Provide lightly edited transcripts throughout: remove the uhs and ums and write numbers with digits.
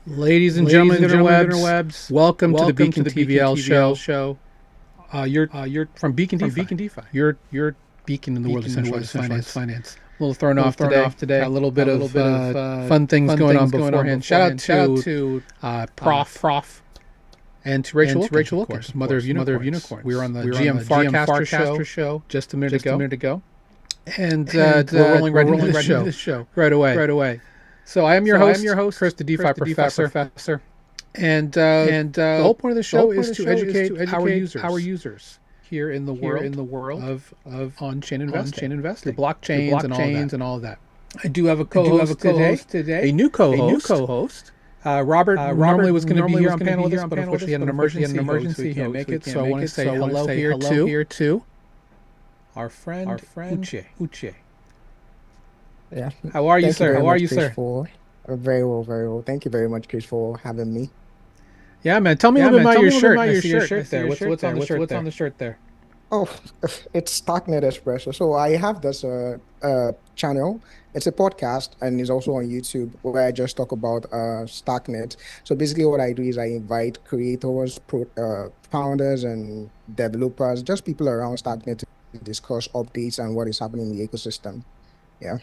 Ladies and gentlemen, interwebs, welcome to the Beacon TVL show. You're from Beacon DeFi. You're Beacon in the world of centralized finance. A little thrown off today. Got a little bit of fun things going on beforehand. Shout out to Prof and to Rachel Wilkins, of course, mother of unicorns. We were on the GM Farcaster show just a minute ago, and we're rolling right into this show right away. So I am your host, Chris, the DeFi professor. And the whole point of the show is to educate our users here in the world of on-chain investing, the blockchains and all of that. I do have a co-host today, a new co-host. Robert normally was going to be here on panel with us, but unfortunately he had an emergency. He can't make it, so I want to say hello here to our friend Uche. Yeah. How are you, sir? Very well, very well. Thank you very much, Chris, for having me. Yeah, man. Tell me a little bit about your shirt. I see your shirt there. What's on the shirt there? Oh, it's Starknet Espresso. So I have this channel. It's a podcast and it's also on YouTube where I just talk about Starknet. So basically what I do is I invite creators, founders and developers, just people around Starknet to discuss updates and what is happening in the ecosystem. Yeah.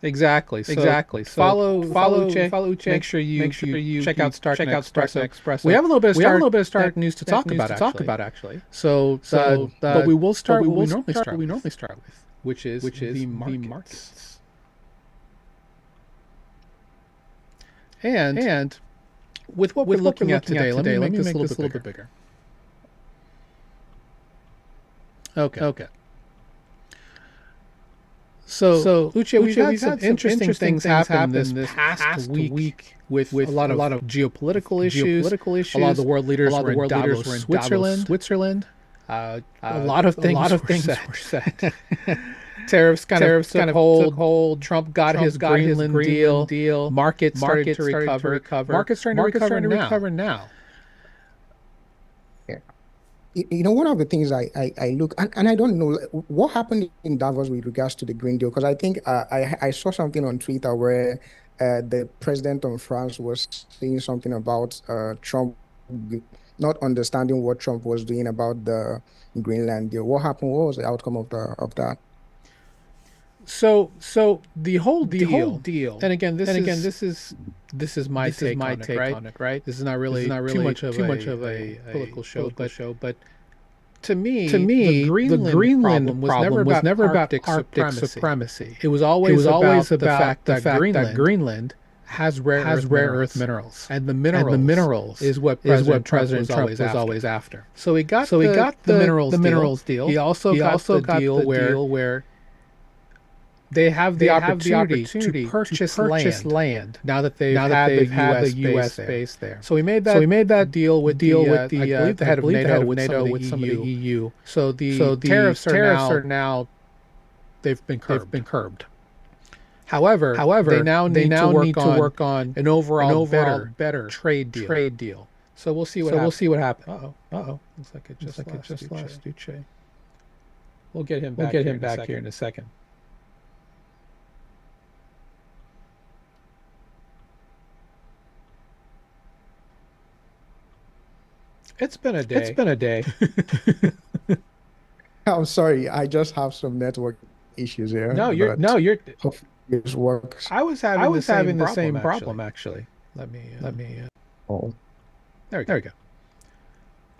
Exactly. So follow Uche. Make sure you check out Starknet Espresso. We have a little bit of Stark news to talk about actually. So but we will start what we normally start with, which is the markets. And with what we're looking at today, let me make this a little bit bigger. Okay. So Uche, we've had some interesting things happen this past week with a lot of geopolitical issues. A lot of the world leaders were in Davos, Switzerland. A lot of things were said. Tariffs kind of took hold. Trump got his Greenland deal. Markets started to recover. Markets starting to recover now. One of the things I look and I don't know what happened in Davos with regards to the Green Deal, because I think I saw something on Twitter where the president of France was saying something about Trump not understanding what Trump was doing about the Greenland deal. What happened? What was the outcome of that? So the whole deal, and again, this is my take on it, right? This is not really too much of a political show, but to me, the Greenland problem was never about Arctic supremacy. It was always about the fact that Greenland has rare earth minerals, and the minerals is what President Trump was always after. So he got the minerals deal. He also got the deal where they have the opportunity to purchase land now that they've had the U.S. base there. So we made that deal with the I believe the head of NATO with some of the EU. So the tariffs are now they've been curbed. However, they now need to work on an overall better trade deal. So we'll see what happens. Uh-oh. Looks like it just lost Uche. We'll get him back here in a second. It's been a day. I'm sorry, I just have some network issues here. You're. Hopefully this works. I was having the same problem actually. Let me. Oh, There we go.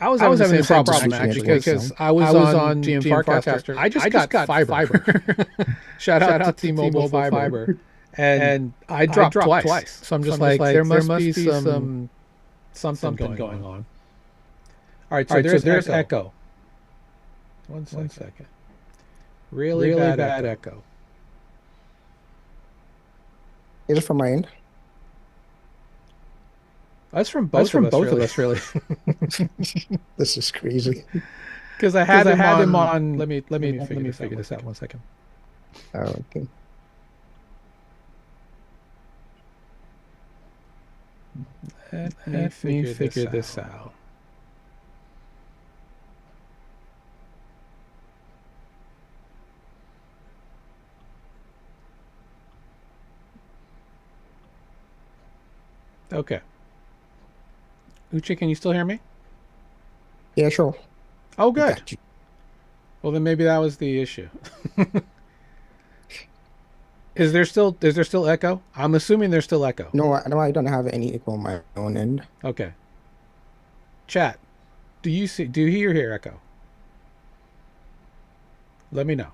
I was having the same problem actually because I was on GM Farcaster. I just got fiber. Shout out to T-Mobile fiber, and I dropped twice. So I'm just like, there must be something going on. All right, so there's echo. One second. Really bad echo. Is it from my end? That's from both of us, really. This is crazy. Because I had him on. Let me figure this out. 1 second. Oh, okay. Let me figure this out. Okay. Uche, can you still hear me? Yeah, sure. Oh, I good. got you. Well, then maybe that was the issue. Is there still echo? I'm assuming there's still echo. No, no, I don't have any echo on my own end. Okay. Chat. Do you hear echo? Let me know.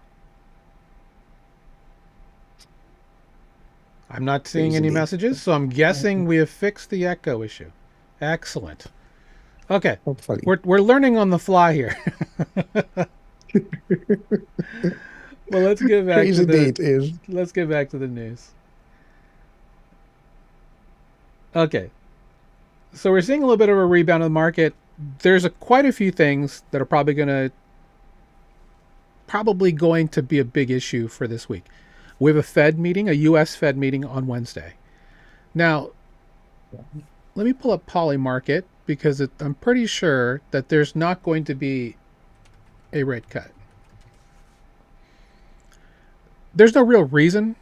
I'm not seeing any Crazily. messages, so I'm guessing we have fixed the echo issue. Excellent. Okay. Hopefully. We're learning on the fly here. Well, let's get back to Crazy day the it is. let's get back to the news. Okay. So we're seeing a little bit of a rebound in the market. There's quite a few things that are probably going to be a big issue for this week. We have a U.S. Fed meeting on Wednesday. Now, let me pull up Poly Market because I'm pretty sure that there's not going to be a rate cut. There's no real reason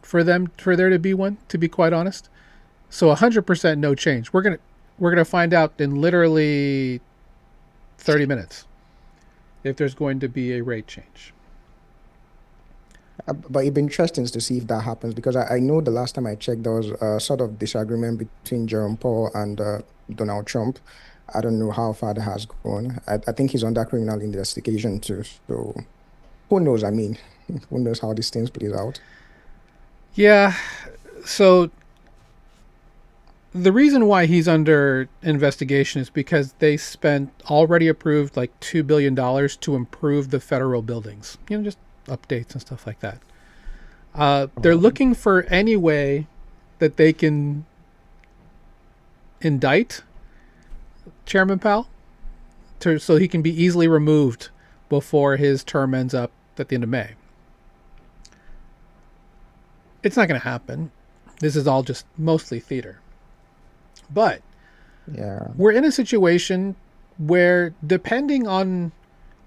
for there to be one, to be quite honest. So 100% no change. We're gonna find out in literally 30 minutes if there's going to be a rate change. But it'd be interesting to see if that happens because I know the last time I checked, there was a sort of disagreement between Jerome Powell and Donald Trump. I don't know how far that has gone. I think he's under criminal investigation too. So who knows? I mean, who knows how these things plays out? Yeah. So the reason why he's under investigation is because they spent already approved like $2 billion to improve the federal buildings. Just updates and stuff like that. They're Um, looking for any way that they can indict Chairman Powell so he can be easily removed before his term ends up at the end of May. It's not going to happen. This is all just mostly theater. But yeah. we're in a situation where, depending on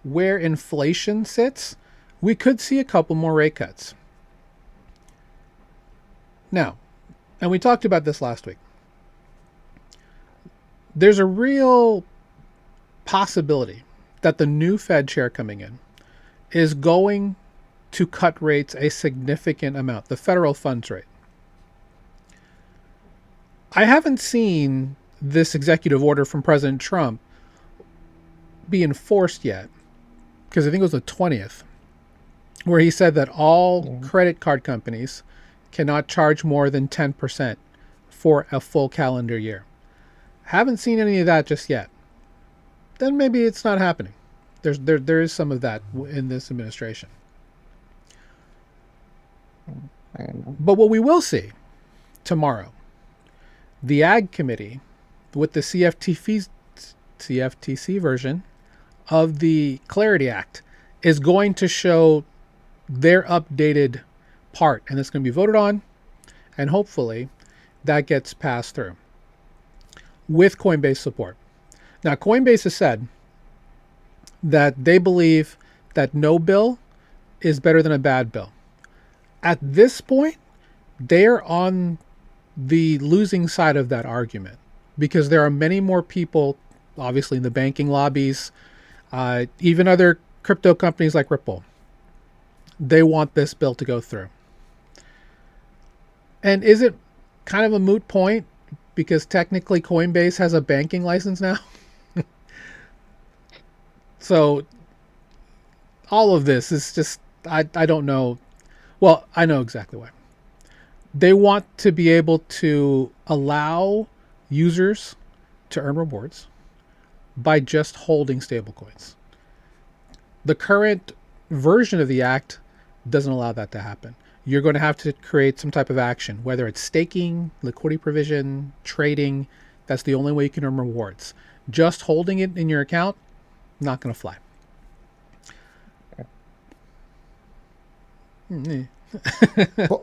where inflation sits, we could see a couple more rate cuts. Now, and we talked about this last week, there's a real possibility that the new Fed chair coming in is going to cut rates a significant amount, the federal funds rate. I haven't seen this executive order from President Trump be enforced yet, because I think it was the 20th, where he said that all Yeah. credit card companies cannot charge more than 10% for a full calendar year. Haven't seen any of that just yet. Then maybe it's not happening. There is some of that in this administration. I don't know. But what we will see tomorrow, the Ag Committee with the CFTC version of the Clarity Act is going to show their updated part, and it's going to be voted on, and hopefully that gets passed through with Coinbase support. Now, Coinbase has said that they believe that no bill is better than a bad bill. At this point, they're on the losing side of that argument because there are many more people, obviously in the banking lobbies, even other crypto companies like Ripple. They want this bill to go through. And is it kind of a moot point because technically Coinbase has a banking license now? So all of this is just, I don't know. Well, I know exactly why. They want to be able to allow users to earn rewards by just holding stablecoins. The current version of the act doesn't allow that to happen. You're going to have to create some type of action, whether it's staking, liquidity provision, trading. That's the only way you can earn rewards. Just holding it in your account, not going to fly.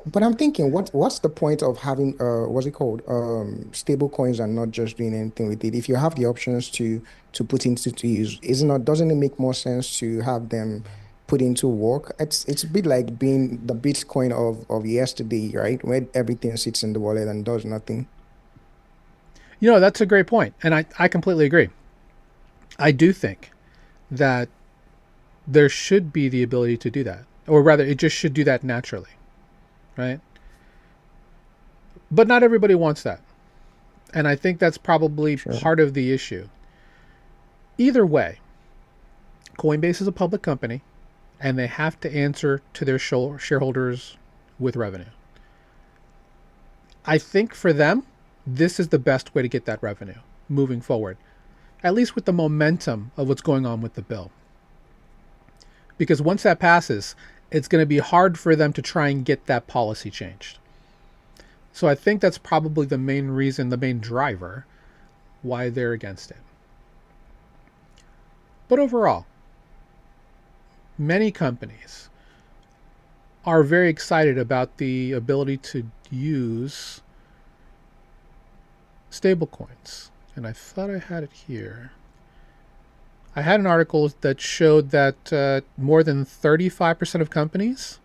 But I'm thinking, what's the point of having what's it called stable coins and not just doing anything with it? If you have the options to put into to use, isn't not doesn't it make more sense to have them put into work? It's a bit like being the Bitcoin of yesterday, right? Where everything sits in the wallet and does nothing. That's a great point, and I completely agree. I do think that there should be the ability to do that, or rather, it just should do that naturally, right? But not everybody wants that, and I think that's probably Sure. part of the issue. Either way, Coinbase is a public company, and they have to answer to their shareholders with revenue. I think for them, this is the best way to get that revenue moving forward, at least with the momentum of what's going on with the bill. Because once that passes, it's going to be hard for them to try and get that policy changed. So I think that's probably the main reason, the main driver, why they're against it. But overall, many companies are very excited about the ability to use stablecoins. And I thought I had it here. I had an article that showed that more than 35% of companies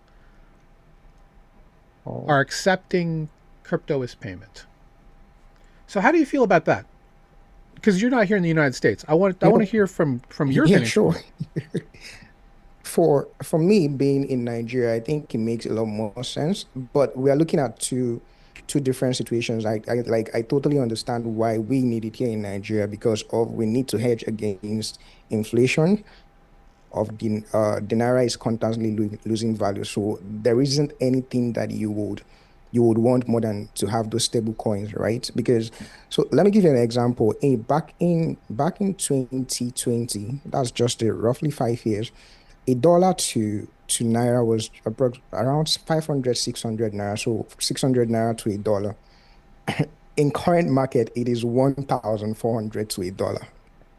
are accepting crypto as payment. So how do you feel about that? Because you're not here in the United States. I want to hear from your Yeah, vantage sure. point. For me, being in Nigeria, I think it makes a lot more sense. But we are looking at two different situations. I totally understand why we need it here in Nigeria because of we need to hedge against inflation of the naira is constantly losing value. So there isn't anything that you would want more than to have those stable coins, right? Because so let me give you an example. Back in 2020, that's just roughly 5 years, a dollar to naira was around 500, 600 naira. So 600 naira to a dollar. In current market, it is 1,400 to a dollar,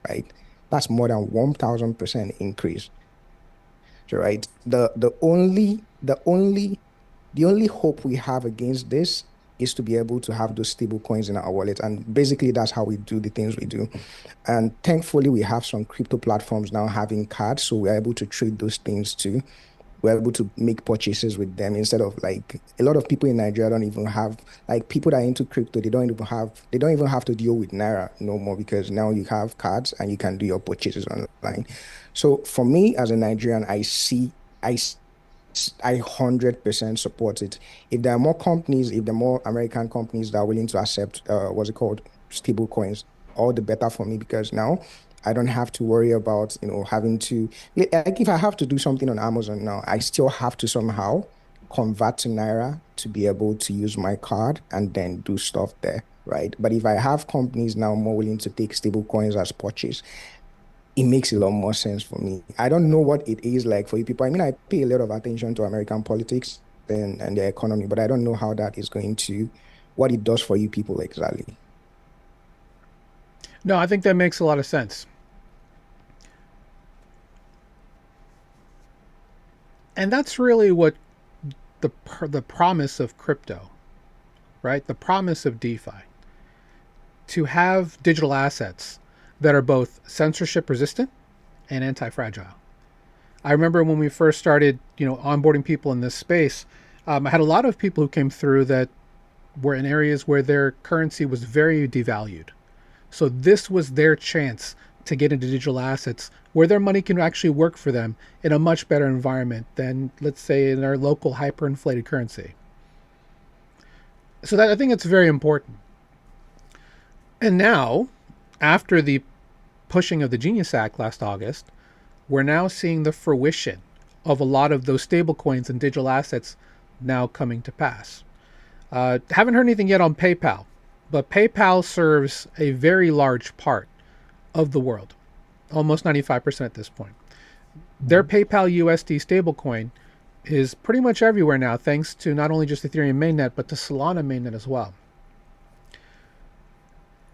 right? That's more than 1,000% increase, right? The only hope we have against this is to be able to have those stable coins in our wallet. And basically that's how we do the things we do. And thankfully we have some crypto platforms now having cards, so we're able to trade those things too. We're able to make purchases with them instead of like a lot of people in Nigeria don't even have like people that are into crypto, they don't even have to deal with Naira no more because now you have cards and you can do your purchases online. So for me as a Nigerian, I 100% support it. If there are more companies, if there are more American companies that are willing to accept what's it called, stable coins, all the better for me because now I don't have to worry about, having to like if I have to do something on Amazon now, I still have to somehow convert to Naira to be able to use my card and then do stuff there, right? But if I have companies now more willing to take stable coins as purchase, it makes a lot more sense for me. I don't know what it is like for you people. I mean, I pay a lot of attention to American politics and the economy, but I don't know how that is going to, what it does for you people exactly. No, I think that makes a lot of sense. And that's really what the promise of crypto, right? The promise of DeFi, to have digital assets that are both censorship resistant and anti-fragile. I remember when we first started, onboarding people in this space, I had a lot of people who came through that were in areas where their currency was very devalued. So this was their chance to get into digital assets where their money can actually work for them in a much better environment than, let's say, in our local hyperinflated currency. So that I think it's very important. And now, after the pushing of the Genius Act last August, we're now seeing the fruition of a lot of those stablecoins and digital assets now coming to pass. Haven't heard anything yet on PayPal, but PayPal serves a very large part of the world, almost 95% at this point. Their Mhm. PayPal USD stablecoin is pretty much everywhere now, thanks to not only just Ethereum mainnet, but to Solana mainnet as well.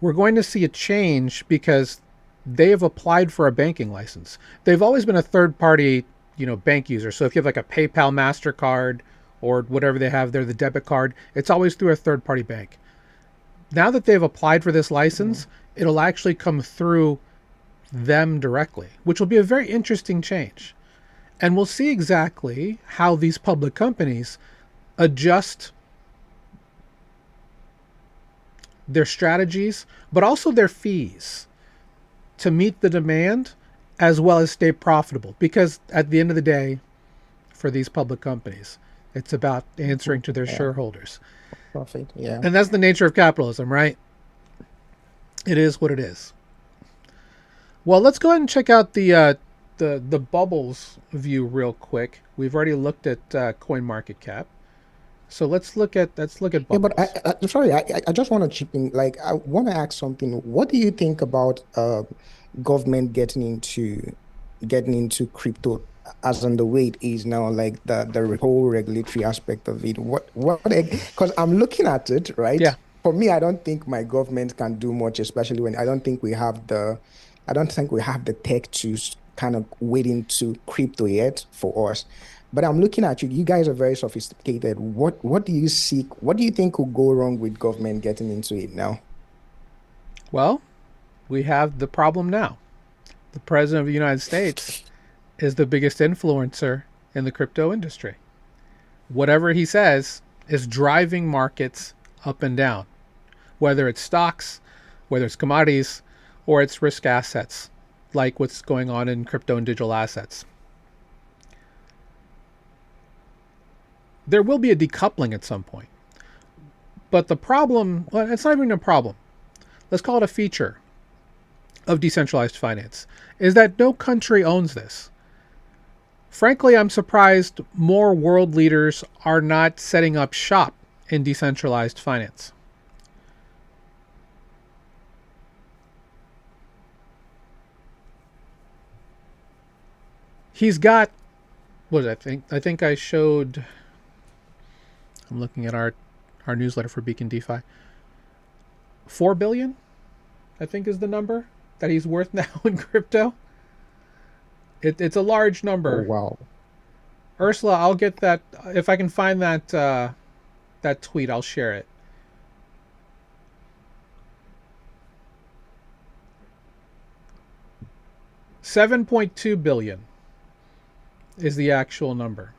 We're going to see a change because they have applied for a banking license. They've always been a third party, bank user. So if you have like a PayPal MasterCard or whatever they have there, the debit card, it's always through a third party bank. Now that they've applied for this Yeah. license, it'll actually come through them directly, which will be a very interesting change. And we'll see exactly how these public companies adjust their strategies, but also their fees to meet the demand as well as stay profitable. Because at the end of the day, for these public companies, it's about answering to their Yeah, shareholders. profit. Yeah. And that's the nature of capitalism, right? It is what it is. Well, let's go ahead and check out the bubbles view real quick. We've already looked at CoinMarketCap, so let's look at Yeah, but bubbles. I'm sorry, I just want to chip in. Like, I want to ask something. What do you think about government getting into crypto as in the way it is now, like the whole regulatory aspect of it? Because I'm looking at it, right? Yeah. For me, I don't think my government can do much, especially when I don't think we have the tech to kind of wade into crypto yet for us. But I'm looking at you. You guys are very sophisticated. What do you seek? What do you think will go wrong with government getting into it now? Well, we have the problem now. The president of the United States is the biggest influencer in the crypto industry. Whatever he says is driving markets up and down, whether it's stocks, whether it's commodities, or it's risk assets, like what's going on in crypto and digital assets. There will be a decoupling at some point. But the problem, well, it's not even a problem. Let's call it a feature of decentralized finance, is that no country owns this. Frankly, I'm surprised more world leaders are not setting up shop in decentralized finance. He's got, what did I think? I think I showed, I'm looking at our newsletter for Beacon DeFi. 4 billion, I think is the number that he's worth now in crypto. It's a large Oh number. wow. Ursula, I'll get that if I can find that tweet. I'll share it. 7.2 billion is the actual number.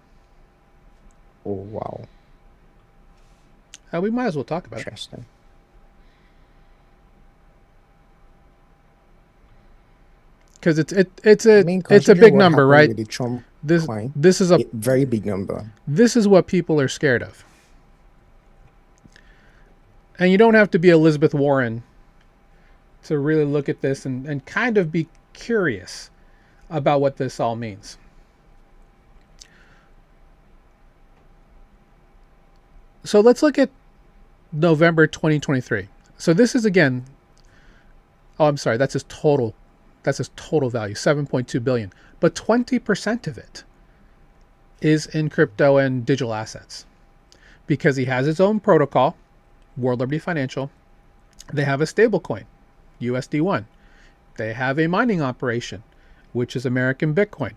Oh wow. We might as well talk about it Interesting. because I mean, it's a considering big what number, happened right? with the Trump This coin, this is a very big number. this is what people are scared of, and you don't have to be Elizabeth Warren to really look at this and kind of be curious about what this all means. So let's look at November 2023. So this is again, oh, I'm sorry, that's his total. That's his total value, 7.2 billion. But 20% of it is in crypto and digital assets because he has his own protocol, World Liberty Financial. They have a stable coin, USD1. They have a mining operation, which is American Bitcoin.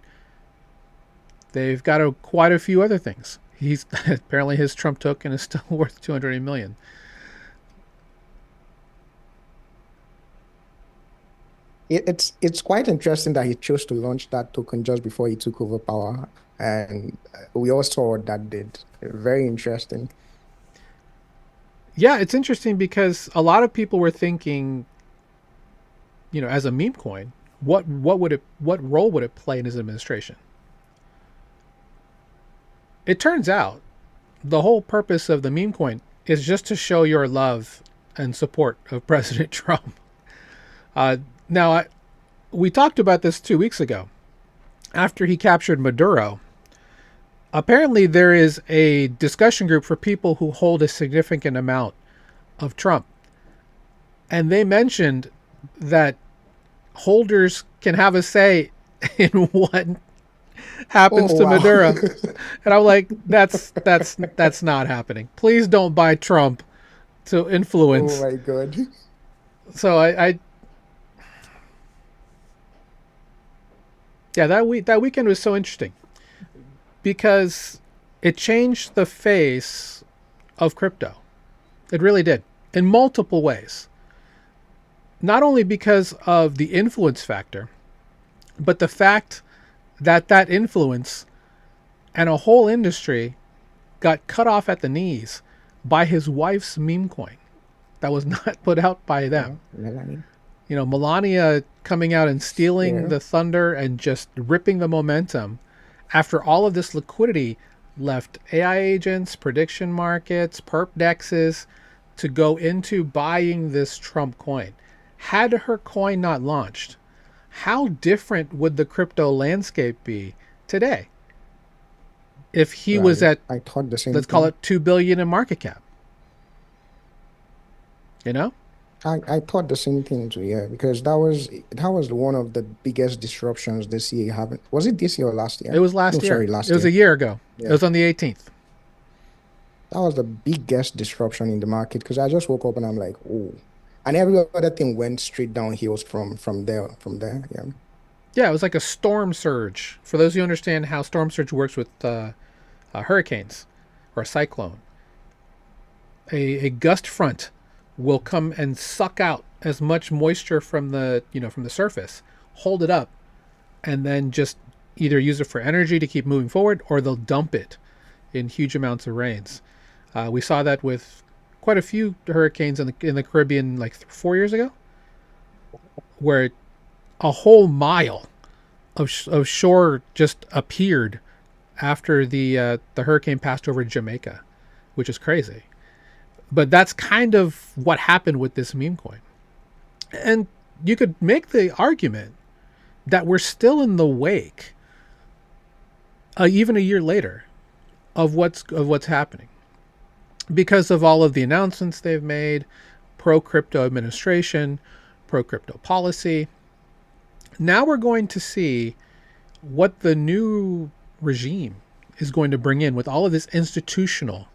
They've got quite a few other things. He's apparently his Trump token is still worth 280 million. It's quite interesting that he chose to launch that token just before he took over power, and we all saw what that did. Very interesting. Yeah, it's interesting because a lot of people were thinking, as a meme coin, what role would it play in his administration? It turns out the whole purpose of the meme coin is just to show your love and support of President Trump. Now, we talked about this 2 weeks ago. After he captured Maduro, apparently there is a discussion group for people who hold a significant amount of Trump. And they mentioned that holders can have a say in what happens Oh to wow. Maduro. And I'm like, that's not happening. Please don't buy Trump to Oh influence. my God. So I yeah, that weekend was so interesting because it changed the face of crypto. It really did in multiple ways. Not only because of the influence factor, but the fact that influence and a whole industry got cut off at the knees by his wife's meme coin. That was not put out by them. Melanie. Melania coming out and stealing Yeah. the thunder and just ripping the momentum after all of this liquidity left AI agents, prediction markets, perp dexes to go into buying this Trump coin. Had her coin not launched, how different would the crypto landscape be today if he was at, I thought the same let's call thing. it 2 billion in market cap? I thought the same thing too, yeah, because that was one of the biggest disruptions this year happened. Was it this year or last It year? was No, last year. sorry, last It was year. a year ago. It Yeah. was on the 18th. That was the biggest disruption in the market because I just woke up and I'm like, oh. And every other thing went straight downhill from there. Yeah. Yeah, it was like a storm surge. For those who understand how storm surge works with hurricanes or a cyclone, a gust front will come and suck out as much moisture from the surface, hold it up, and then just either use it for energy to keep moving forward, or they'll dump it in huge amounts of rains. We saw that with quite a few hurricanes in the Caribbean, like 4 years ago, where a whole mile of shore just appeared after the hurricane passed over Jamaica, which is crazy. But that's kind of what happened with this meme coin. And you could make the argument that we're still in the wake, even a year later, of what's happening, because of all of the announcements they've made, pro crypto administration, pro crypto policy. Now we're going to see what the new regime is going to bring in with all of this institutional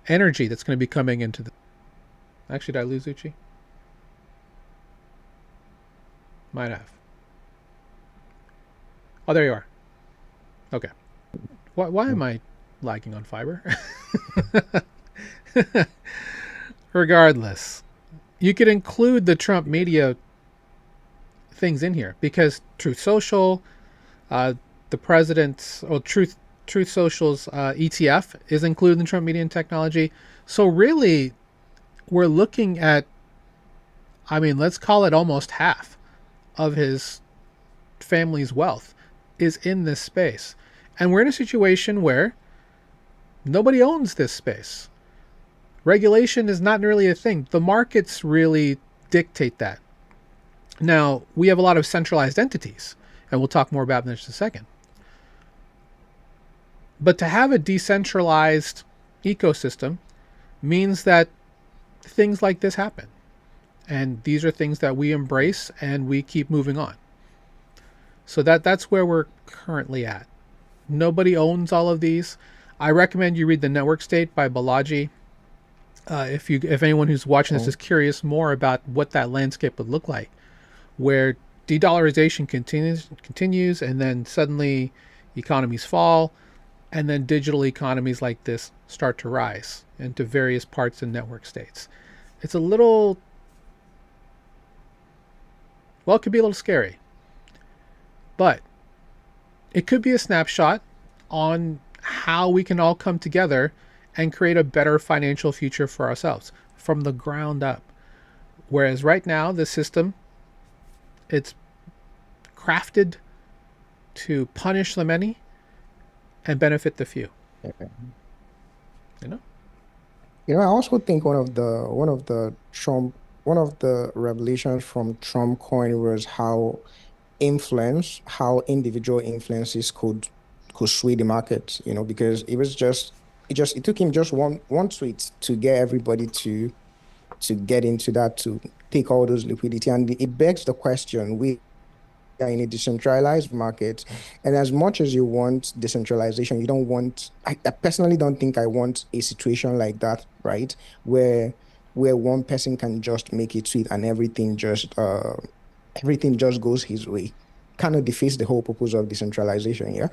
energy that's going to be coming into the. Actually, did I lose Uchi? Might have. Oh, there you are. Okay. Why am I lagging on fiber? Regardless, you could include the Trump media things in here because Truth Social, the president's, or Truth Social's ETF is included in Trump Media and Technology. So really, we're looking at, let's call it almost half of his family's wealth is in this space. And we're in a situation where nobody owns this space. Regulation is not really a thing. The markets really dictate that. Now, we have a lot of centralized entities, and we'll talk more about that in just a second. But to have a decentralized ecosystem means that things like this happen. And these are things that we embrace and we keep moving on. So that's where we're currently at. Nobody owns all of these. I recommend you read The Network State by Balaji. If anyone who's watching this is curious more about what that landscape would look like, where de-dollarization continues, and then suddenly economies fall, and then digital economies like this start to rise into various parts and network states. It's a little, well, it could be a little scary, but it could be a snapshot on how we can all come together and create a better financial future for ourselves from the ground up. Whereas right now, the system, it's crafted to punish the many and benefit the few. Okay. You know? I also think one of the revelations from Trump coin was how individual influences could sway the market, because it took him just one tweet to get everybody to get into that, to take all those liquidity. And it begs the question, we are in a decentralized market, and as much as you want decentralization, you don't want, I personally don't think I want a situation like that, right? Where one person can just make a tweet and everything just goes his way. Kind of defeats the whole purpose of decentralization, yeah?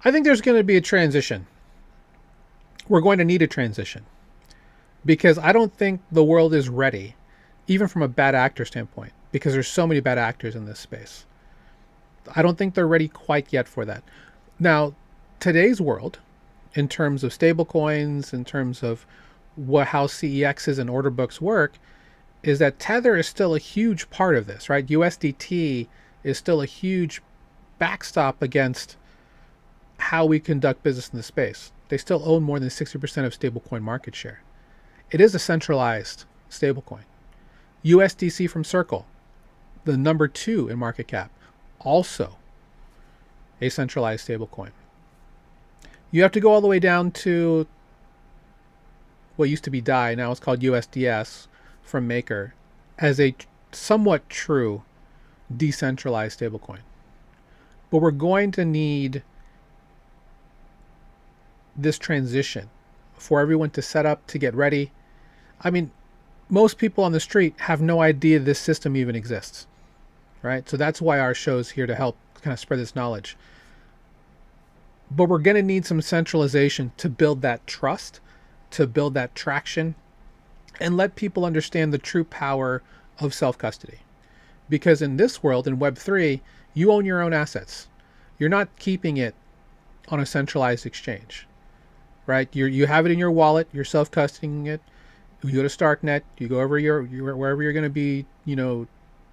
I think there's going to be a transition. We're going to need a transition because I don't think the world is ready, even from a bad actor standpoint, because there's so many bad actors in this space. I don't think they're ready quite yet for that. Now, today's world, in terms of stable coins, in terms of how CEXs and order books work is that Tether is still a huge part of this, right? USDT is still a huge backstop against how we conduct business in the space. They still own more than 60% of stablecoin market share. It is a centralized stablecoin. USDC from Circle, the number 2 in market cap, also a centralized stablecoin. You have to go all the way down to what used to be DAI, now it's called USDS from Maker, as a somewhat true decentralized stablecoin. But we're going to need this transition for everyone to set up, to get ready. I mean, most people on the street have no idea this system even exists, right? So that's why our show is here, to help kind of spread this knowledge. But we're going to need some centralization to build that trust, to build that traction, and let people understand the true power of self-custody. Because in this world, in Web3, you own your own assets. You're not keeping it on a centralized exchange, right? You have it in your wallet, you're self-custodying it. You go to Starknet, you go over wherever you're going to be,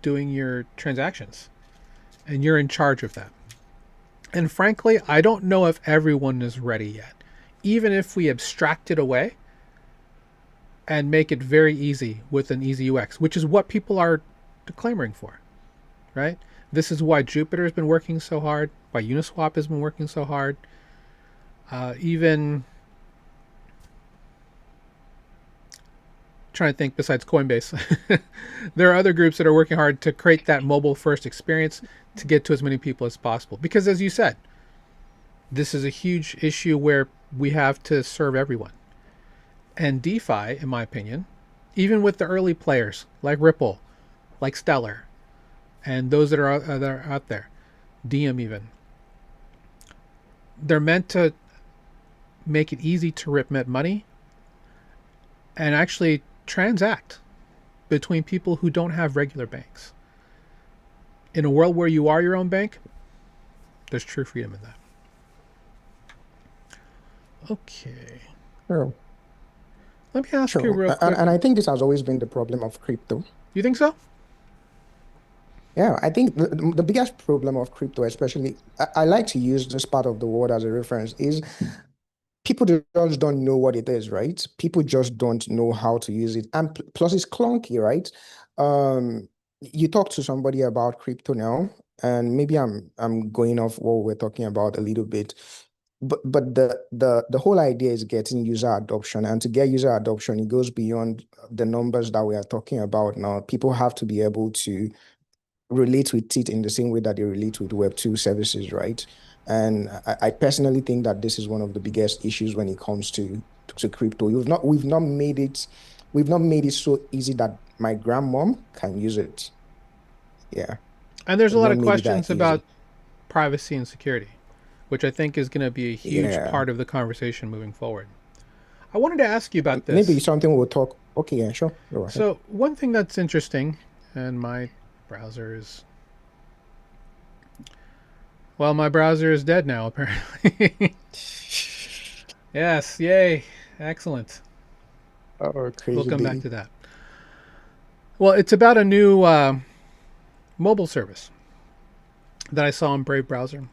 doing your transactions, and you're in charge of that. And frankly, I don't know if everyone is ready yet. Even if we abstract it away and make it very easy with an easy UX, which is what people are clamoring for, right? This is why Jupiter has been working so hard, why Uniswap has been working so hard. Even trying to think, besides Coinbase, there are other groups that are working hard to create that mobile first experience to get to as many people as possible. Because as you said, this is a huge issue where we have to serve everyone. And DeFi, in my opinion, even with the early players like Ripple, like Stellar, and those that are out there, Diem even, they're meant to make it easy to remit money and actually transact between people who don't have regular banks. In a world where you are your own bank, there's true freedom in that. Okay. Sure. Let me ask you real quick. And I think this has always been the problem of crypto. You think so? Yeah, I think the biggest problem of crypto, especially, I like to use this part of the world as a reference, is people just don't know what it is, right? People just don't know how to use it. And plus it's clunky, right? You talk to somebody about crypto now, and maybe I'm going off what we're talking about a little bit. But the whole idea is getting user adoption. And to get user adoption, it goes beyond the numbers that we are talking about now. People have to be able to relate with it in the same way that they relate with Web2 services, right? And I personally think that this is one of the biggest issues when it comes to crypto. We've not made it so easy that my grandmom can use it. Yeah. And there's a We've lot not of made it that questions easy. about privacy and security, which I think is going to be a huge Yeah. part of the conversation moving forward. I wanted to ask you about Maybe this. something we'll talk. Okay, yeah, sure. Go ahead. So one thing that's interesting, and my browser is, well, my browser is dead now, apparently. Yes, yay, excellent. Oh, We'll crazy come back day. to that. Well, it's about a new mobile service that I saw in Brave browser,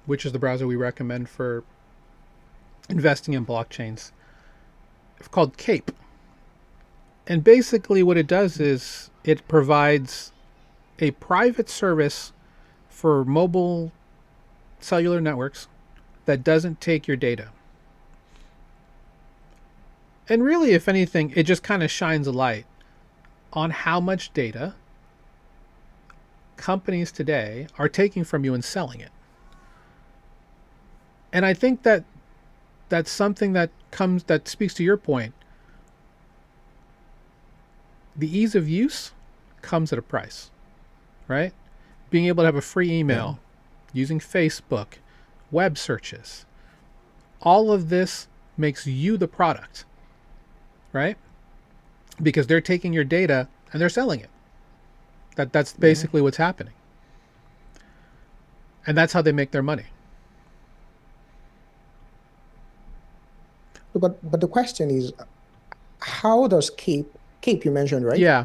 which is the browser we recommend for investing in blockchains. It's called Cape. And basically what it does is it provides a private service for mobile cellular networks that doesn't take your data. And really, if anything, it just kind of shines a light on how much data companies today are taking from you and selling it. And I think that that's something that speaks to your point. The ease of use comes at a price, right? Being able to have a free email, using Facebook, web searches, all of this makes you the product, right? Because they're taking your data and they're selling it. That's basically what's happening. And that's how they make their money. But the question is, how does Cape you mentioned, right? Yeah.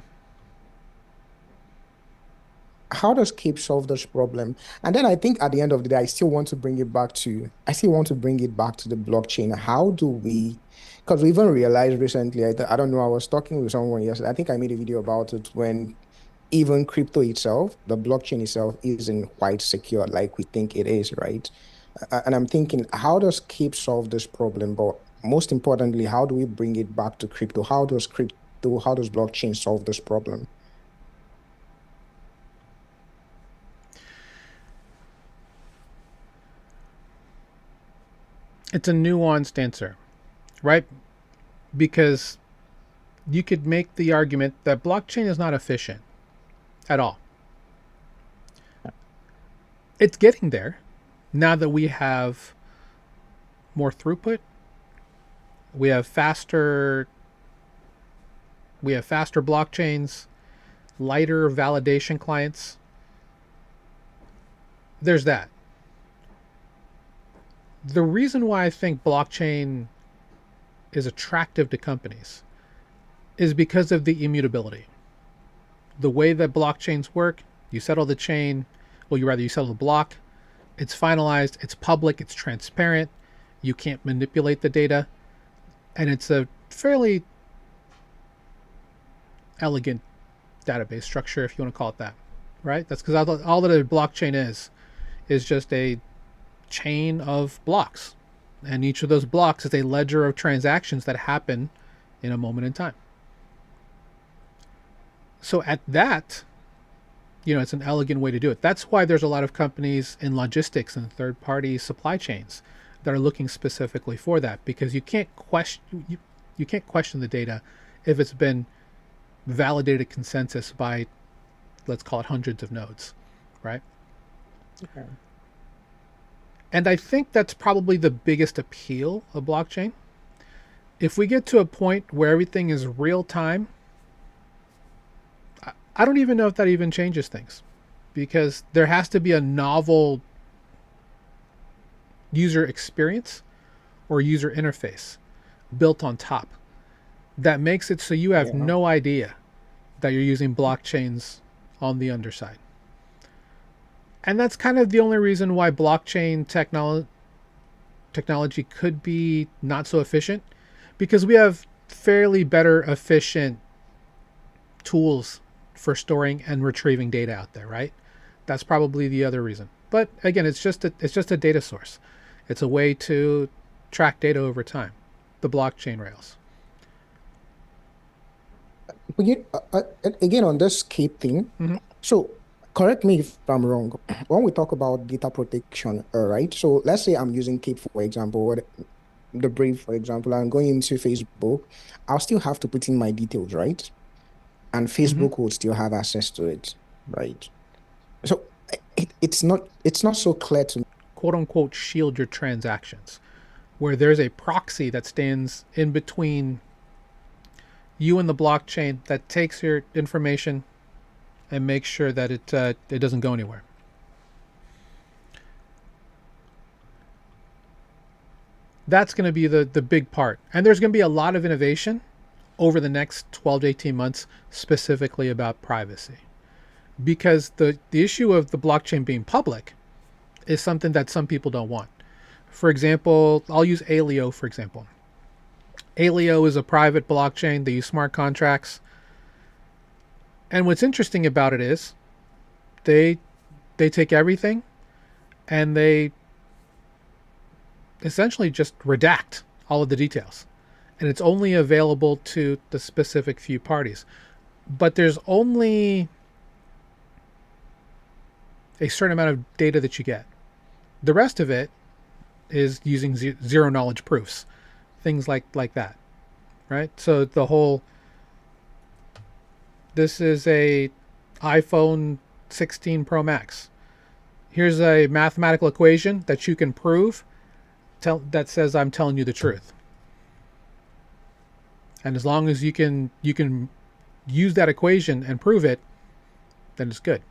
How does Cape solve this problem? And then I think at the end of the day, I still want to bring it back to the blockchain. How do we, because we even realized recently, I don't know, I was talking with someone yesterday. I think I made a video about it when even crypto itself, the blockchain itself isn't quite secure like we think it is, right? And I'm thinking, how does Cape solve this problem? But most importantly, how do we bring it back to crypto? How does blockchain solve this problem? It's a nuanced answer, right? Because you could make the argument that blockchain is not efficient at all. It's getting there now that we have more throughput. We have faster blockchains, lighter validation clients. There's that. The reason why I think blockchain is attractive to companies is because of the immutability. The way that blockchains work, you settle the chain, you settle the block, it's finalized, it's public, it's transparent, you can't manipulate the data, and it's a fairly elegant database structure, if you want to call it that, right? That's because all that a blockchain is just a chain of blocks. And each of those blocks is a ledger of transactions that happen in a moment in time. So at that, it's an elegant way to do it. That's why there's a lot of companies in logistics and third-party supply chains that are looking specifically for that, because you can't question the data if it's been validated consensus by, let's call it, hundreds of nodes, right? Okay. And I think that's probably the biggest appeal of blockchain. If we get to a point where everything is real time, I don't even know if that even changes things, because there has to be a novel user experience or user interface built on top that makes it so you have Yeah. no idea that you're using blockchains on the underside. And that's kind of the only reason why blockchain technology could be not so efficient, because we have fairly better efficient tools for storing and retrieving data out there, right? That's probably the other reason. But again, it's just a data source. It's a way to track data over time, the blockchain rails. But again, on this Cape thing, Mm-hmm. so correct me if I'm wrong. When we talk about data protection, right? So let's say I'm using Cape for example, or the Brave, for example, I'm going into Facebook. I'll still have to put in my details, right? And Mm-hmm. Facebook will still have access to it, right? So it's not so clear to me. Quote unquote shield your transactions, where there's a proxy that stands in between you and the blockchain that takes your information and makes sure that it doesn't go anywhere. That's going to be the big part. And there's going to be a lot of innovation over the next 12 to 18 months specifically about privacy. Because the issue of the blockchain being public is something that some people don't want. For example, I'll use Alio for example. Alio is a private blockchain. They use smart contracts. And what's interesting about it is they take everything and they essentially just redact all of the details. And it's only available to the specific few parties. But there's only a certain amount of data that you get. The rest of it is using zero knowledge proofs, things like that, right? So this is a iPhone 16 Pro Max. Here's a mathematical equation that you can prove that says I'm telling you the truth. And as long as you can use that equation and prove it, then it's good,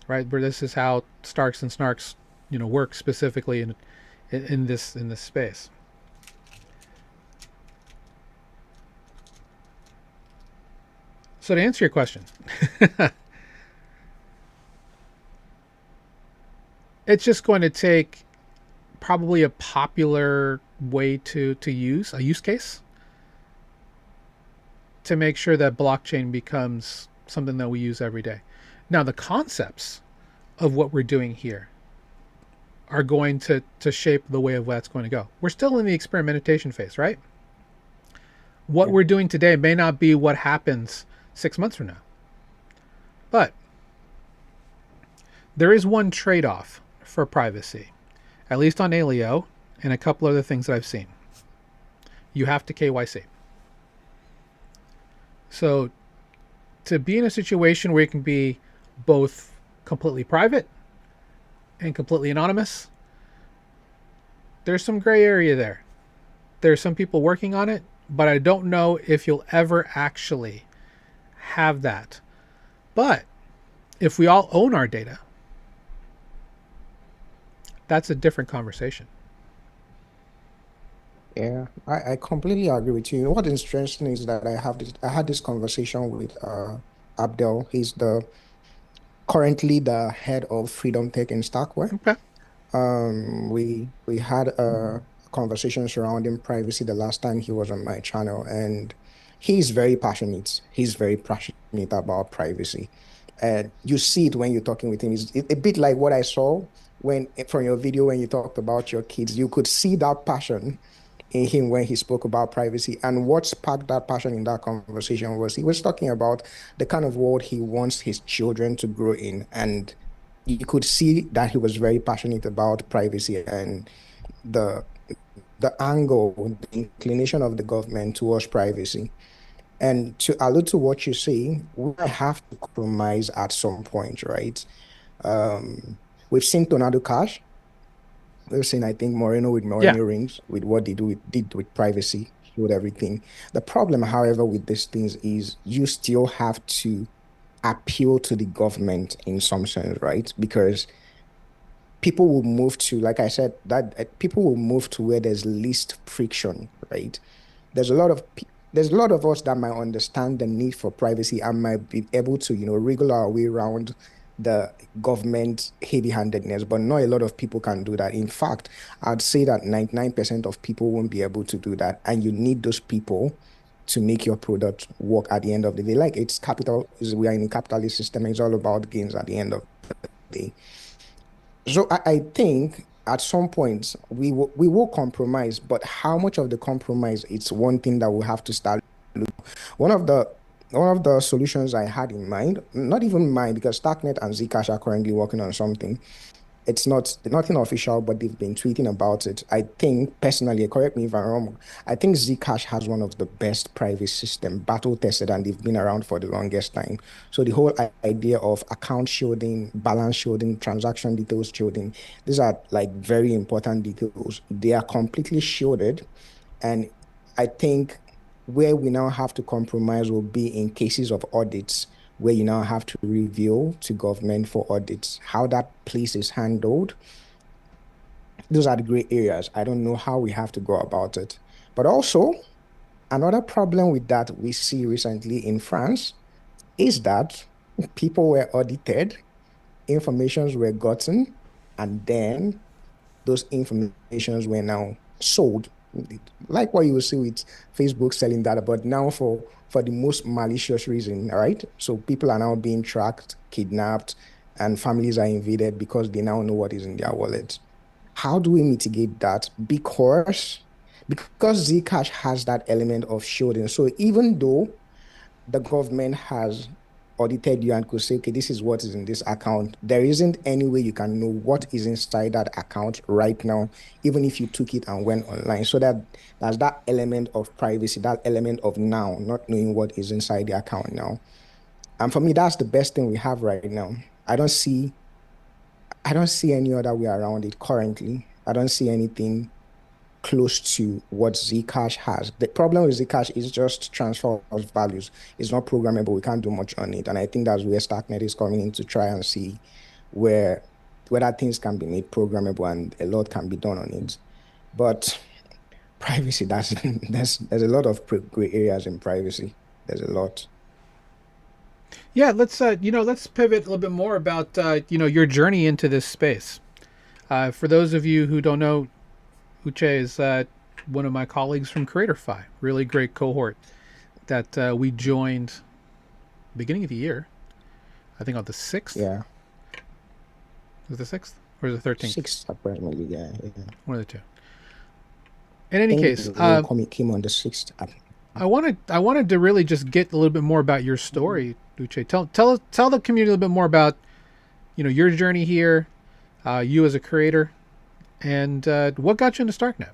right? But this is how Starks and Snarks, work specifically in this space. So to answer your question, it's just going to take probably a popular way to use a use case to make sure that blockchain becomes something that we use every day. Now, the concepts of what we're doing here are going to shape the way of that's going to go. We're still in the experimentation phase, right? What Yeah. we're doing today may not be what happens 6 months from now. But there is one trade off for privacy, at least on Alio and a couple other things that I've seen. You have to KYC. So to be in a situation where you can be both completely private and completely anonymous, there's some gray area there. There's some people working on it, but I don't know if you'll ever actually have that. But if we all own our data, that's a different conversation. Yeah, I completely agree with you. What is interesting is that I had this conversation with Abdel. He's the currently the head of Freedom Tech in Stackware. Okay. We had a conversation surrounding privacy the last time he was on my channel, and he's very passionate. He's very passionate about privacy, and you see it when you're talking with him. It's a bit like what I saw when from your video when you talked about your kids. You could see that passion in him when he spoke about privacy. And what sparked that passion in that conversation was he was talking about the kind of world he wants his children to grow in. And you could see that he was very passionate about privacy and the the angle, the inclination of the government towards privacy. And to allude to what you say, we have to compromise at some point, right? We've seen Tornado Cash. We've seen, I think, Moreno with Yeah. Moreno rings, with what did with privacy, showed everything. The problem, however, with these things is you still have to appeal to the government in some sense, right? Because people will move to, like I said, that people will move to where there's least friction, right? There's a lot of there's a lot of us that might understand the need for privacy and might be able to, wriggle our way around the government heavy-handedness, but not a lot of people can do that. In fact, I'd say that 99% of people won't be able to do that, and you need those people to make your product work at the end of the day. Like it's capital, we are in a capitalist system. It's all about gains at the end of the day. So I think at some point we will compromise, but how much of the compromise? It's one thing that we'll have to start. One of the one of the solutions I had in mind, not even mine, because Starknet and Zcash are currently working on something. It's not nothing official, but they've been tweeting about it. I think personally, correct me if I'm wrong, I think Zcash has one of the best private system, battle tested, and they've been around for the longest time. So the whole idea of account shielding, balance shielding, transaction details shielding, these are like very important details. They are completely shielded, and I think where we now have to compromise will be in cases of audits, where you now have to reveal to government for audits how that place is handled. Those are the gray areas. I don't know how we have to go about it. But also, another problem with that we see recently in France is that people were audited, informations were gotten, and then those informations were now sold. Like what you will see with Facebook selling data, but now for the most malicious reason, all right? So people are now being tracked, kidnapped, and families are invaded because they now know what is in their wallet. How do we mitigate that? Because Zcash has that element of shielding. So even though the government has audited you and could say, okay, this is what is in this account. There isn't any way you can know what is inside that account right now, even if you took it and went online. So that's that element of privacy, that element of now, not knowing what is inside the account now. And for me, that's the best thing we have right now. I don't see any other way around it currently. I don't see anything close to what Zcash has. The problem with Zcash is just transfer of values. It's not programmable. We can't do much on it. And I think that's where Starknet is coming in to try and see where whether things can be made programmable and a lot can be done on it. But privacy, that's there's a lot of gray areas in privacy. There's a lot. Yeah, let's pivot a little bit more about your journey into this space. For those of you who don't know, Uche is one of my colleagues from CreatorFi, really great cohort that we joined beginning of the year. I think on the 6th. Yeah, Was it the 6th or the 13th? six apparently. Yeah, yeah. One of the two. In I any think case, the role came on the 6th. I wanted to really just get a little bit more about your story, Uche. Tell the community a little bit more about your journey here, you as a creator, and what got you into StarkNet.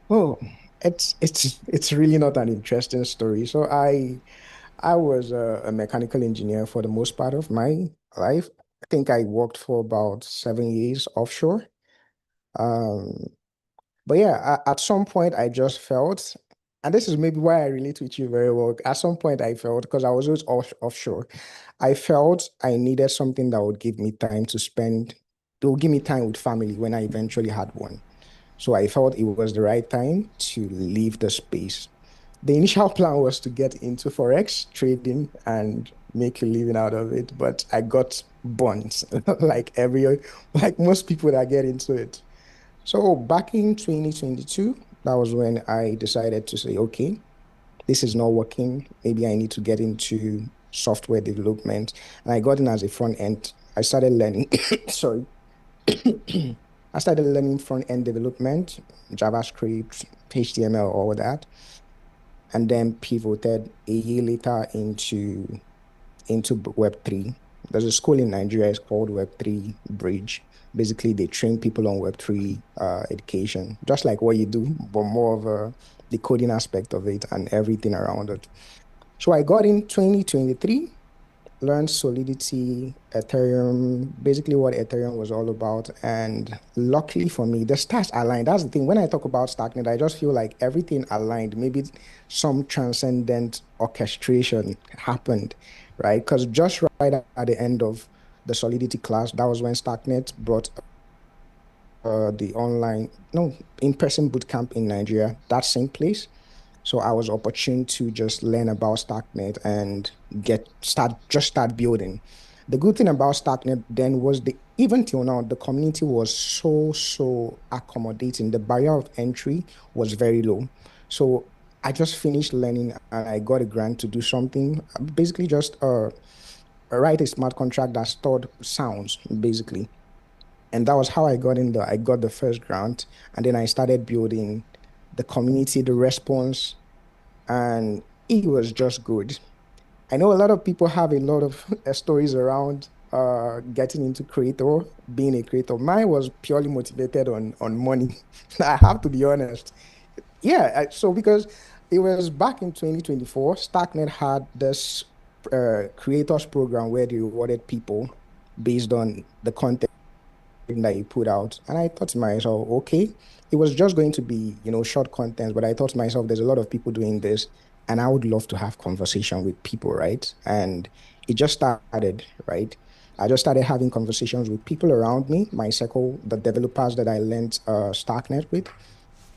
Oh, it's really not an interesting story. So I was a mechanical engineer for the most part of my life. I think I worked for about 7 years offshore. Um, but yeah, at some point I just felt, and this is maybe why I relate with you very well. At some point I felt, because I was always offshore, I felt I needed something that would give me time to spend, it would give me time with family when I eventually had one. So I felt it was the right time to leave the space. The initial plan was to get into Forex trading and make a living out of it, but I got burnt like most people that get into it. So back in 2022, that was when I decided to say, okay, this is not working. Maybe I need to get into software development. And I got in as a front end. I started learning, sorry, I started learning front end development, JavaScript, HTML, all that, and then pivoted a year later into Web3. There's a school in Nigeria, it's called Web3 Bridge. Basically, they train people on Web3 education, just like what you do, but more of the coding aspect of it and everything around it. So I got in 2023, learned Solidity, Ethereum, basically what Ethereum was all about. And luckily for me, the stars aligned. That's the thing. When I talk about Starknet, I just feel like everything aligned. Maybe some transcendent orchestration happened, right? Because just right at the end of the Solidity class, that was when Starknet brought the online, no, in-person bootcamp in Nigeria, that same place. So I was opportune to just learn about StarkNet and start building. The good thing about StarkNet then was the even till now, the community was so accommodating. The barrier of entry was very low. So I just finished learning and I got a grant to do something. Basically just write a smart contract that stored sounds, basically. And that was how I got the first grant. And then I started building the community, the response, and it was just good. I know a lot of people have a lot of stories around getting into creator, being a creator. Mine was purely motivated on money. I have to be honest. Yeah, so because it was back in 2024, Starknet had this creators program where they rewarded people based on the content that you put out. And I thought to myself, okay, it was just going to be, short contents, but I thought to myself, there's a lot of people doing this, and I would love to have conversation with people, right? And it just started, right? I just started having conversations with people around me, my circle, the developers that I lent Starknet with.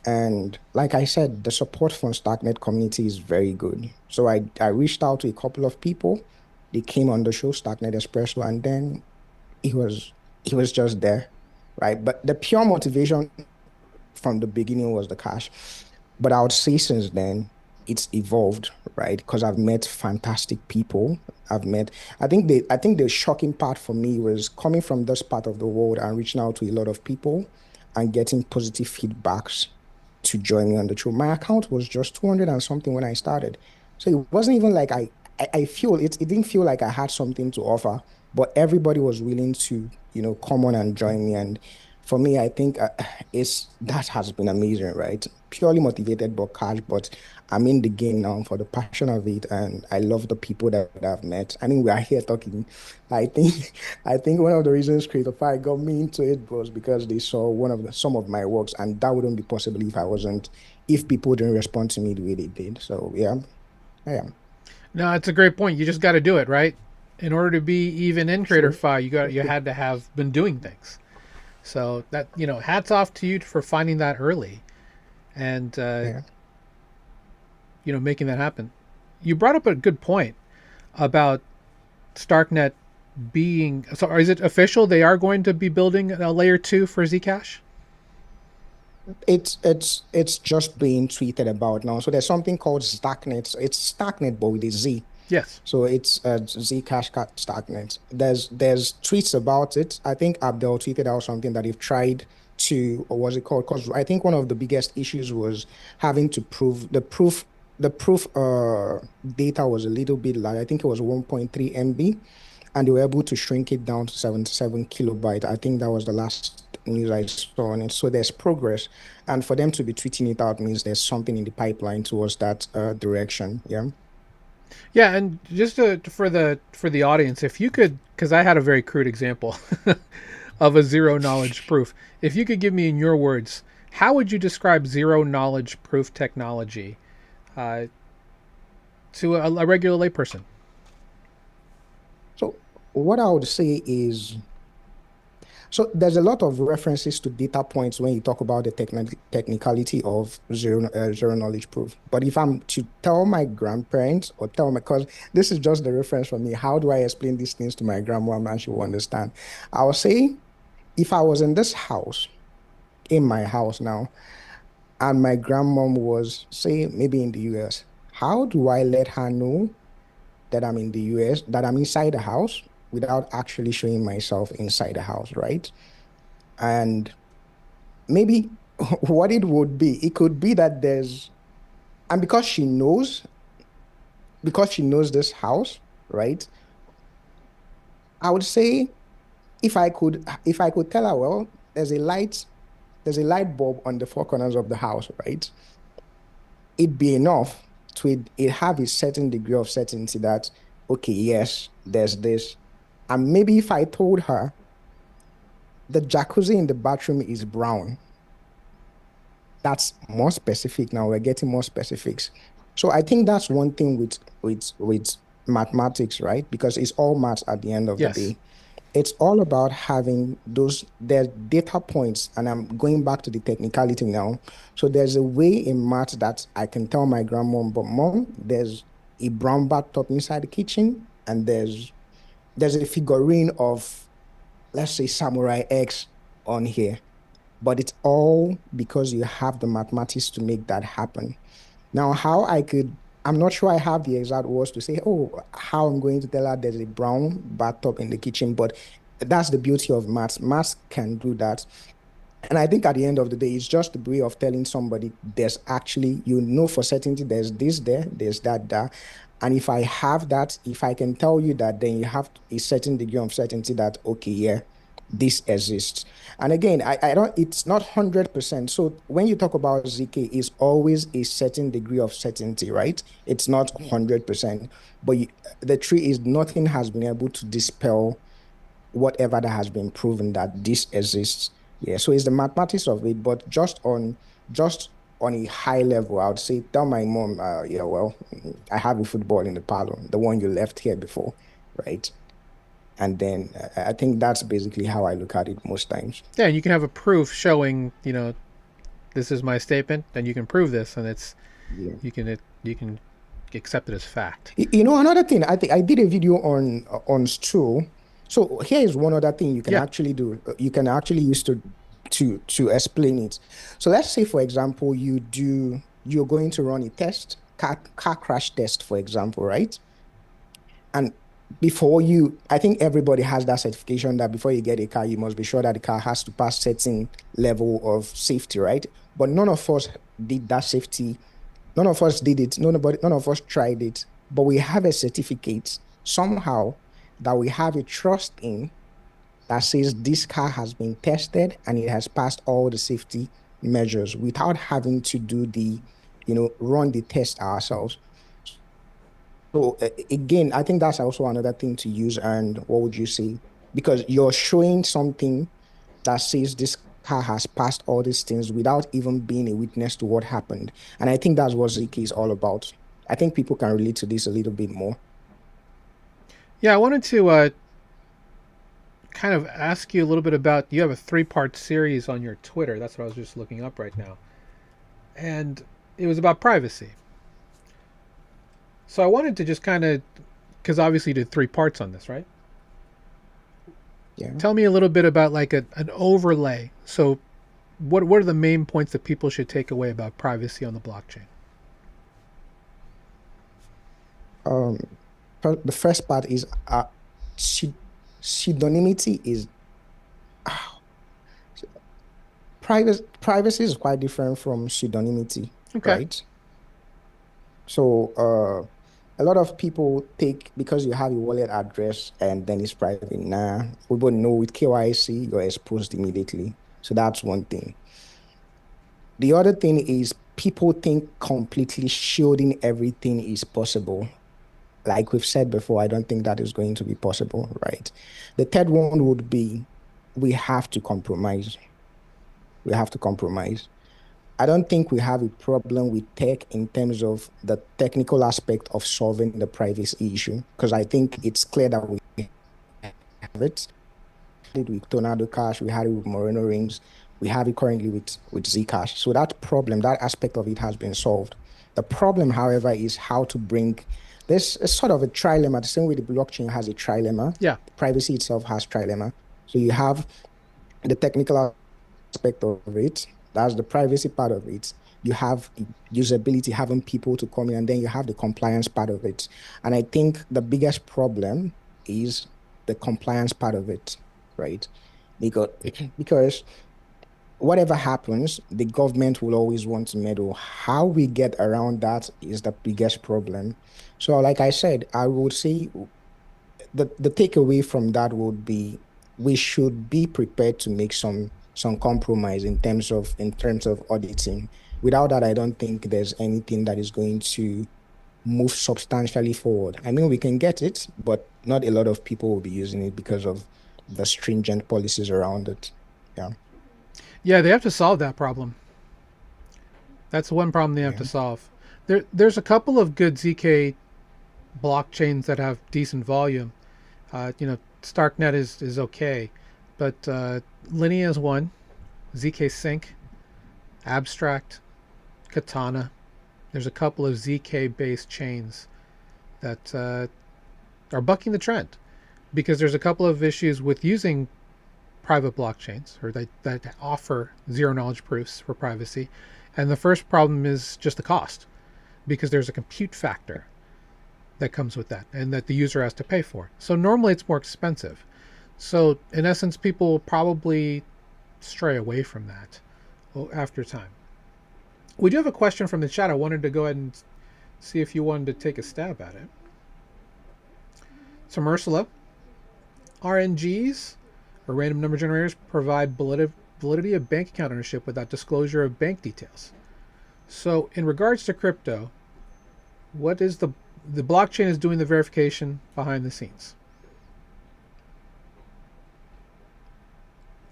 And like I said, the support from Starknet community is very good. So I reached out to a couple of people. They came on the show, Starknet Espresso, and then he was he was just there, right? But the pure motivation from the beginning was the cash. But I would say since then it's evolved, right? Because I've met fantastic people. I think the shocking part for me was coming from this part of the world and reaching out to a lot of people and getting positive feedbacks to join me on the show. My account was just 200 and something when I started. So it wasn't even like I feel it didn't feel like I had something to offer, but everybody was willing to, come on and join me. And for me, I think that has been amazing, right? Purely motivated by cash, but I'm in the game now for the passion of it, and I love the people that I've met. I mean, we are here talking. I think, I think one of the reasons Creatify got me into it was because they saw some of my works, and that wouldn't be possible if people didn't respond to me the way they did. So yeah, I am. No, it's a great point. You just got to do it, right? In order to be even in True. CreatorFi, you had to have been doing things. So that hats off to you for finding that early and Yeah. making that happen. you brought up a good point about Starknet being, so is it official they are going to be building a layer 2 for Zcash? It's just being tweeted about now. So there's something called Starknet. So it's Starknet, but with a Z. Yes. So it's Zcash Starknet. There's tweets about it. I think Abdel tweeted out something that they've tried to, or what's it called? Because I think one of the biggest issues was having to prove the proof data was a little bit large. I think it was 1.3 MB, and they were able to shrink it down to 77 kilobyte. I think that was the last news I saw on it. So there's progress, and for them to be tweeting it out means there's something in the pipeline towards that direction. Yeah. Yeah, and just for the audience, if you could, because I had a very crude example of a zero knowledge proof. If you could give me in your words, how would you describe zero knowledge proof technology uh, to a regular layperson? So what I would say is, so there's a lot of references to data points when you talk about the technicality of zero knowledge proof. But if I'm to tell my grandparents or tell my, because this is just the reference for me, how do I explain these things to my grandmom and she will understand? I will say, if I was in this house, in my house now, and my grandmom was, say, maybe in the US, how do I let her know that I'm in the US, that I'm inside the house without actually showing myself inside the house, right? And maybe what it would be, it could be that there's, and because she knows this house, right? I would say if I could tell her, well, there's a light bulb on the four corners of the house, right? It'd be enough to it have a certain degree of certainty that, okay, yes, there's this. And maybe if I told her the jacuzzi in the bathroom is brown, that's more specific. Now we're getting more specifics. So I think that's one thing with mathematics, right? Because it's all maths at the end of the Yes. day. It's all about having those there's data points, and I'm going back to the technicality now. So there's a way in maths that I can tell my grandmom, but mom, there's a brown bathtub inside the kitchen, and there's a figurine of, let's say, Samurai X on here. But it's all because you have the mathematics to make that happen. Now, I'm not sure I have the exact words to say, oh, how I'm going to tell her there's a brown bathtub in the kitchen, but that's the beauty of maths. Maths can do that. And I think at the end of the day, it's just a way of telling somebody there's actually, you know, for certainty, there's this there, there's that there. And if I have that, if I can tell you that, then you have a certain degree of certainty that, okay, yeah, this exists. And again, I don't, it's not 100%. So when you talk about ZK, it's always a certain degree of certainty, right? It's not 100%. But the truth is, nothing has been able to dispel whatever that has been proven that this exists. Yeah, so it's the mathematics of it, but just on a high level, I would say tell my mom, yeah, well, I have a football in the parlor, the one you left here before, right? And then I think that's basically how I look at it most times. Yeah, you can have a proof showing, this is my statement, and you can prove this, and it's Yeah. you can accept it as fact. Another thing, I think I did a video on stool. So here is one other thing you can Yeah. actually do. You can actually use to explain it. So let's say, for example, you're going to run a test, car crash test, for example, right? And I think everybody has that certification that before you get a car, you must be sure that the car has to pass certain level of safety, right? But none of us did that safety. None of us did it. None of us tried it. But we have a certificate somehow that we have a trust in that says this car has been tested and it has passed all the safety measures without having to run the test ourselves. So again, I think that's also another thing to use. And what would you say? Because you're showing something that says this car has passed all these things without even being a witness to what happened. And I think that's what ZK is all about. I think people can relate to this a little bit more. Yeah, I wanted to kind of ask you a little bit about. You have a 3-part series on your Twitter. That's what I was just looking up right now, and it was about privacy. So I wanted to just kind of, because obviously you did 3 parts on this, right? Yeah. Tell me a little bit about like an overlay. So what are the main points that people should take away about privacy on the blockchain? Um, the first part is pse- pseudonymity is privacy is quite different from pseudonymity, Okay. right? So a lot of people take because you have a wallet address and then it's private. Nah, we both know with KYC you're exposed immediately. So that's one thing. The other thing is people think completely shielding everything is possible. Like we've said before, I don't think that is going to be possible, right? The third one would be we have to compromise. We have to compromise. I don't think we have a problem with tech in terms of the technical aspect of solving the privacy issue, because I think it's clear that we have it. We had it with Tornado Cash, we had it with Moreno Rings, we have it currently with Zcash. So that problem, that aspect of it has been solved. The problem, however, is how to bring this is sort of a trilemma, the same way the blockchain has a trilemma, Yeah. privacy itself has trilemma. So you have the technical aspect of it. That's the privacy part of it. You have usability, having people to come in, and then you have the compliance part of it. And I think the biggest problem is the compliance part of it, right? Because because whatever happens, the government will always want to meddle. How we get around that is the biggest problem. So, like I said, I would say the takeaway from that would be we should be prepared to make some compromise in terms of auditing. Without that, I don't think there's anything that is going to move substantially forward. I mean, we can get it, but not a lot of people will be using it because of the stringent policies around it. Yeah, Yeah, they have to solve that problem. That's one problem they have to yeah, solve. There's a couple of good ZK blockchains that have decent volume. Starknet is okay, but Linea is one. ZK Sync, Abstract, Katana. There's a couple of ZK based chains that are bucking the trend because there's a couple of issues with using private blockchains or that offer zero knowledge proofs for privacy. And the first problem is just the cost because there's a compute factor that comes with that and that the user has to pay for. So normally it's more expensive. So in essence, people will probably stray away from that after time. We do have a question from the chat. I wanted to go ahead and see if you wanted to take a stab at it. So Ursula, RNGs or random number generators provide validity of bank account ownership without disclosure of bank details. So in regards to crypto, what is the blockchain is doing the verification behind the scenes?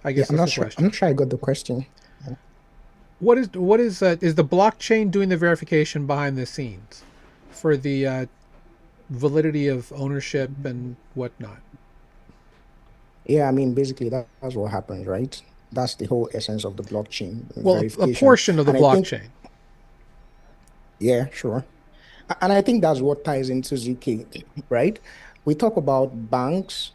I yeah. guess that's the I'm question. not sure I got the question. Yeah. Is the blockchain doing the verification behind the scenes for the validity of ownership and whatnot? Yeah, I mean, basically that's what happens, right? That's the whole essence of the blockchain Well, a verification. portion of the And I think, blockchain. yeah, sure. And I think that's what ties into ZK, right? We talk about banks,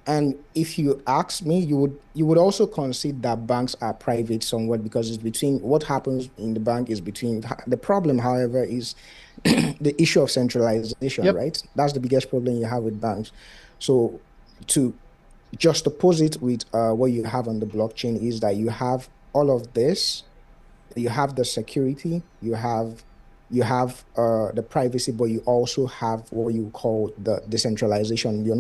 and if you ask me, you would also concede that banks are private somewhat because it's between what happens in the bank is between the problem, however, is the issue of centralization, Yep. right? That's the biggest problem you have with banks. So to just opposite with what you have on the blockchain is that you have all of this, you have the security, you have the privacy, but you also have what you call the decentralization. You're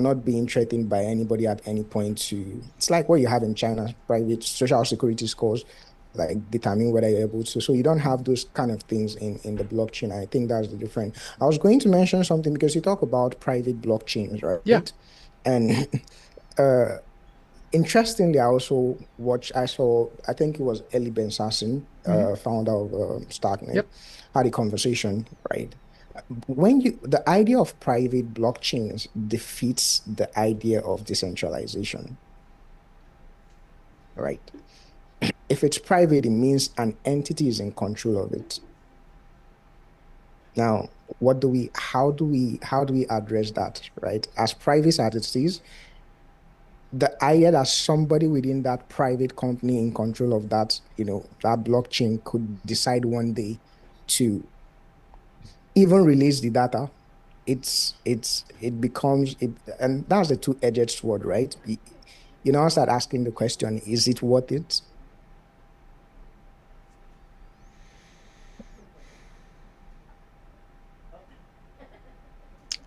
not being threatened by anybody at any point. To it's like what you have in China, private social security scores like determine whether you're able to. So you don't have those kind of things in the blockchain. I think that's the difference. I was going to mention something because you talk about private blockchains, Yeah. right? And uh interestingly, I saw, I think it was Eli Ben Sasson, Mm-hmm. founder of Starknet, Yep. had a conversation, right? The idea of private blockchains defeats the idea of decentralization, right? If it's private, it means an entity is in control of it. Now, how do we address that, right? As private as it is, the idea that somebody within that private company in control of that, that blockchain could decide one day to even release the data, it becomes it, and that's the two-edged sword, right? You now start asking the question, is it worth it?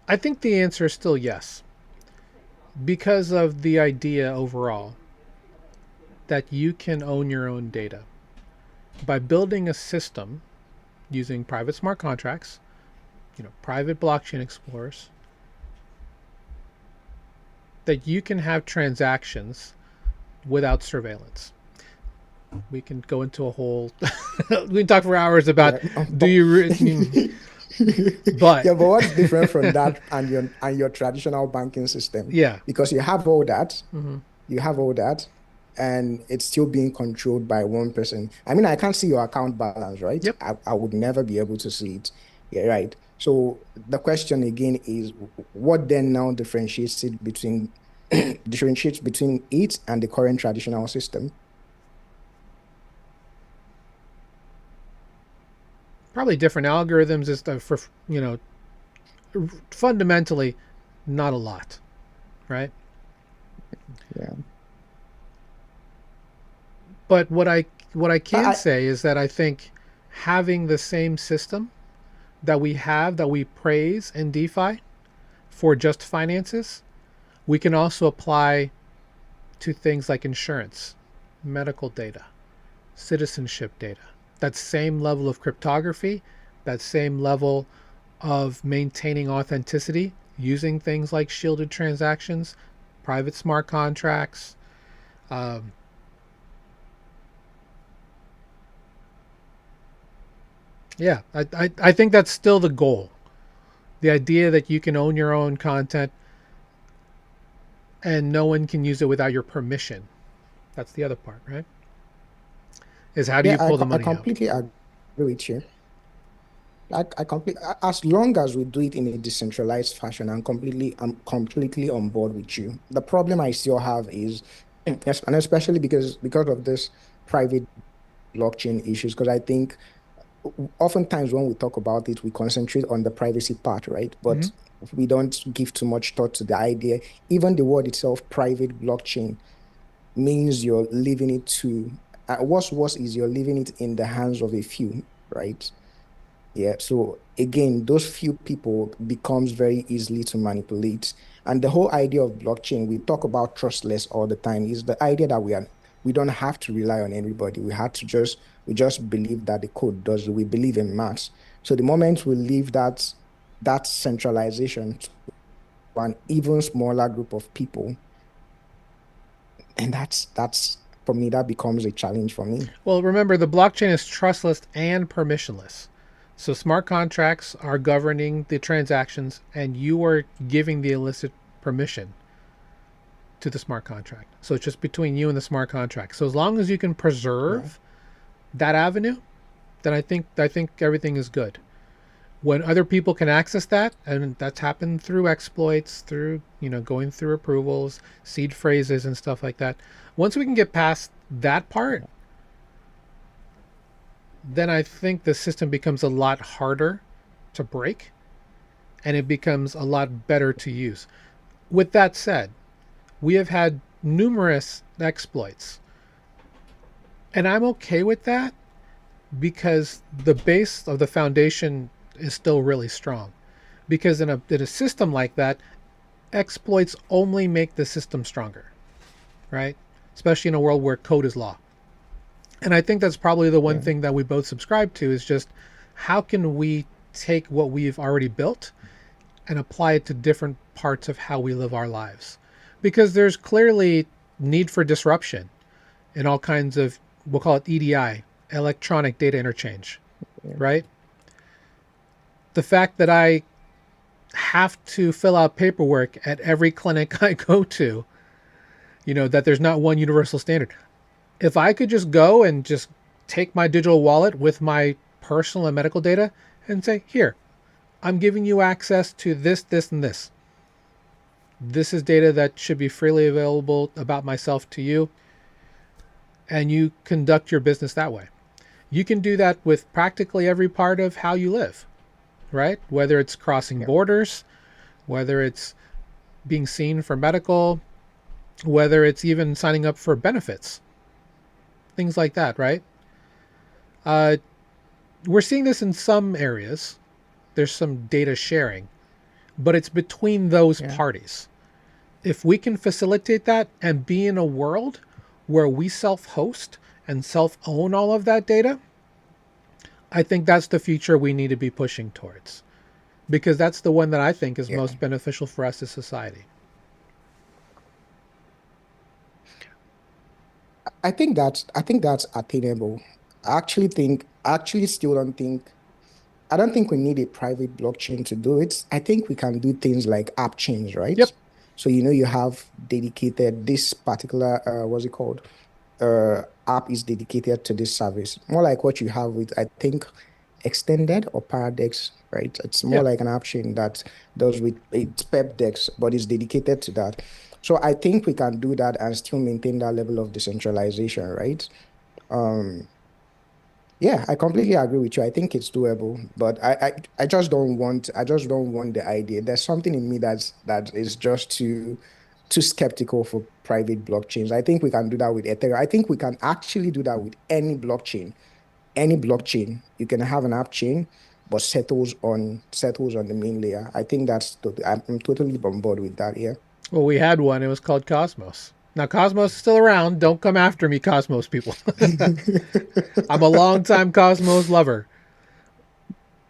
I think the answer is still yes, because of the idea overall that you can own your own data by building a system using private smart contracts, private blockchain explorers, that you can have transactions without surveillance. We can go into a whole we can talk for hours about Yeah. do you but Yeah, but what's different from that and your traditional banking system? yeah. Because you have all that, Hmm. you have all that, and it's still being controlled by one person. I mean, I can't see your account balance, right? Yep. I would never be able to see it. Yeah, right. So the question again is, what then now differentiates between it and the current traditional system? Probably different algorithms is for fundamentally not a lot, right? Yeah. But what I can I, say is that I think having the same system that we praise in DeFi for just finances, we can also apply to things like insurance, medical data, citizenship data. That same level of cryptography, that same level of maintaining authenticity using things like shielded transactions, private smart contracts. Um, yeah, I think that's still the goal. The idea that you can own your own content and no one can use it without your permission. That's the other part, right? Is how do yeah, you pull the I money out? completely agree with you. As long as we do it in a decentralized fashion, I'm completely on board with you. The problem I still have is, yes, and especially because of this private blockchain issues, because I think oftentimes when we talk about it, we concentrate on the privacy part, right? Hmm. But we don't give too much thought to the idea. Even the word itself, private blockchain, means you're leaving it to, what's worse is you're leaving it in the hands of a few, right? Yeah. So again, those few people becomes very easily to manipulate. And the whole idea of blockchain, we talk about trustless all the time, is the idea that we don't have to rely on anybody. We just believe that the code does. We believe in maths. So the moment we leave that centralization to an even smaller group of people, and that's for me, that becomes a challenge for me. Well, remember the blockchain is trustless and permissionless. So smart contracts are governing the transactions and you are giving the illicit permission to the smart contract. So it's just between you and the smart contract. So as long as you can Yeah. preserve that avenue, then I think everything is good. When other people can access that, and that's happened through exploits, through going through approvals, seed phrases and stuff like that. Once we can get past that part, then I think the system becomes a lot harder to break and it becomes a lot better to use. With that said, we have had numerous exploits, and I'm okay with that because the base of the foundation is still really strong. Because in a system like that, exploits only make the system stronger, right? Especially in a world where code is law. And I think that's probably the one Yeah. thing that we both subscribe to is just how can we take what we've already built and apply it to different parts of how we live our lives? Because there's clearly need for disruption in all kinds of, we'll call it EDI, electronic data interchange, Yeah. right? The fact that I have to fill out paperwork at every clinic I go to, that there's not one universal standard. If I could just go and just take my digital wallet with my personal and medical data and say, here, I'm giving you access to this, this, and this. This is data that should be freely available about myself to you, and you conduct your business that way. You can do that with practically every part of how you live, right? Whether it's crossing borders, whether it's being seen for medical, whether it's even signing up for benefits, things like that, right? We're seeing this in some areas. There's some data sharing, but it's between those parties. If we can facilitate that and be in a world where we self-host and self-own all of that data, I think that's the future we need to be pushing towards, because that's the one that I think is most beneficial for us as society. I think that's attainable. I don't think we need a private blockchain to do it. I think we can do things like app chains, right? Yep. So you have dedicated this particular what's it called? App is dedicated to this service. More like what you have with, I think, Extended or Paradex, right? It's more like an app chain that does with it's PepDex, but it's dedicated to that. So I think we can do that and still maintain that level of decentralization, right? Yeah, I completely agree with you. I think it's doable, but I just don't want the idea. There's something in me that is just too skeptical for private blockchains. I think we can do that with Ethereum. I think we can actually do that with any blockchain. Any blockchain, you can have an app chain, but settles on the main layer. I think I'm totally on board with that. Yeah. Well, we had one. It was called Cosmos. Now, Cosmos is still around. Don't come after me, Cosmos people. I'm a longtime Cosmos lover.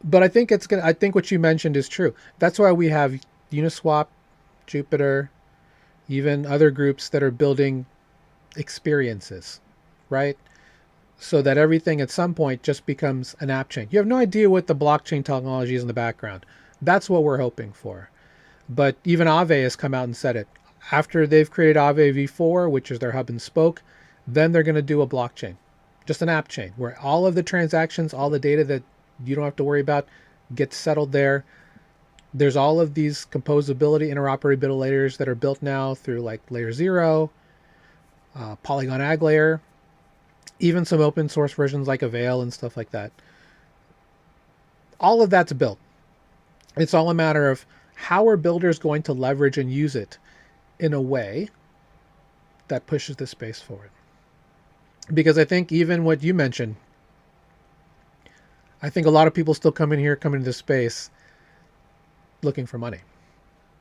But I think I think what you mentioned is true. That's why we have Uniswap, Jupiter, even other groups that are building experiences, right? So that everything at some point just becomes an app chain. You have no idea what the blockchain technology is in the background. That's what we're hoping for. But even Aave has come out and said it. After they've created Aave v4, which is their hub and spoke, then they're going to do a blockchain, just an app chain, where all of the transactions, all the data that you don't have to worry about gets settled there. There's all of these composability, interoperability layers that are built now through like Layer 0, Polygon Ag Layer, even some open source versions like Avail and stuff like that. All of that's built. It's all a matter of how are builders going to leverage and use it in a way that pushes the space forward. Because I think even what you mentioned, I think a lot of people still come into this space looking for money,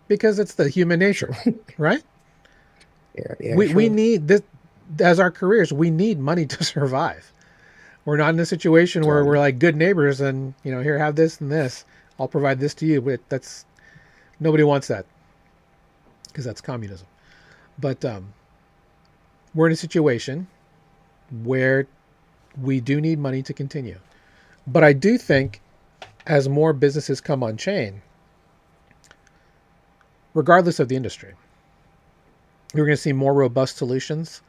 because it's the human nature, right? We need this as our careers. We need money to survive. We're not in a situation where we're like good neighbors and, here, have this and this. I'll provide this to you. But nobody wants that, because that's communism. But we're in a situation where we do need money to continue. But I do think as more businesses come on chain, regardless of the industry, we're going to see more robust solutions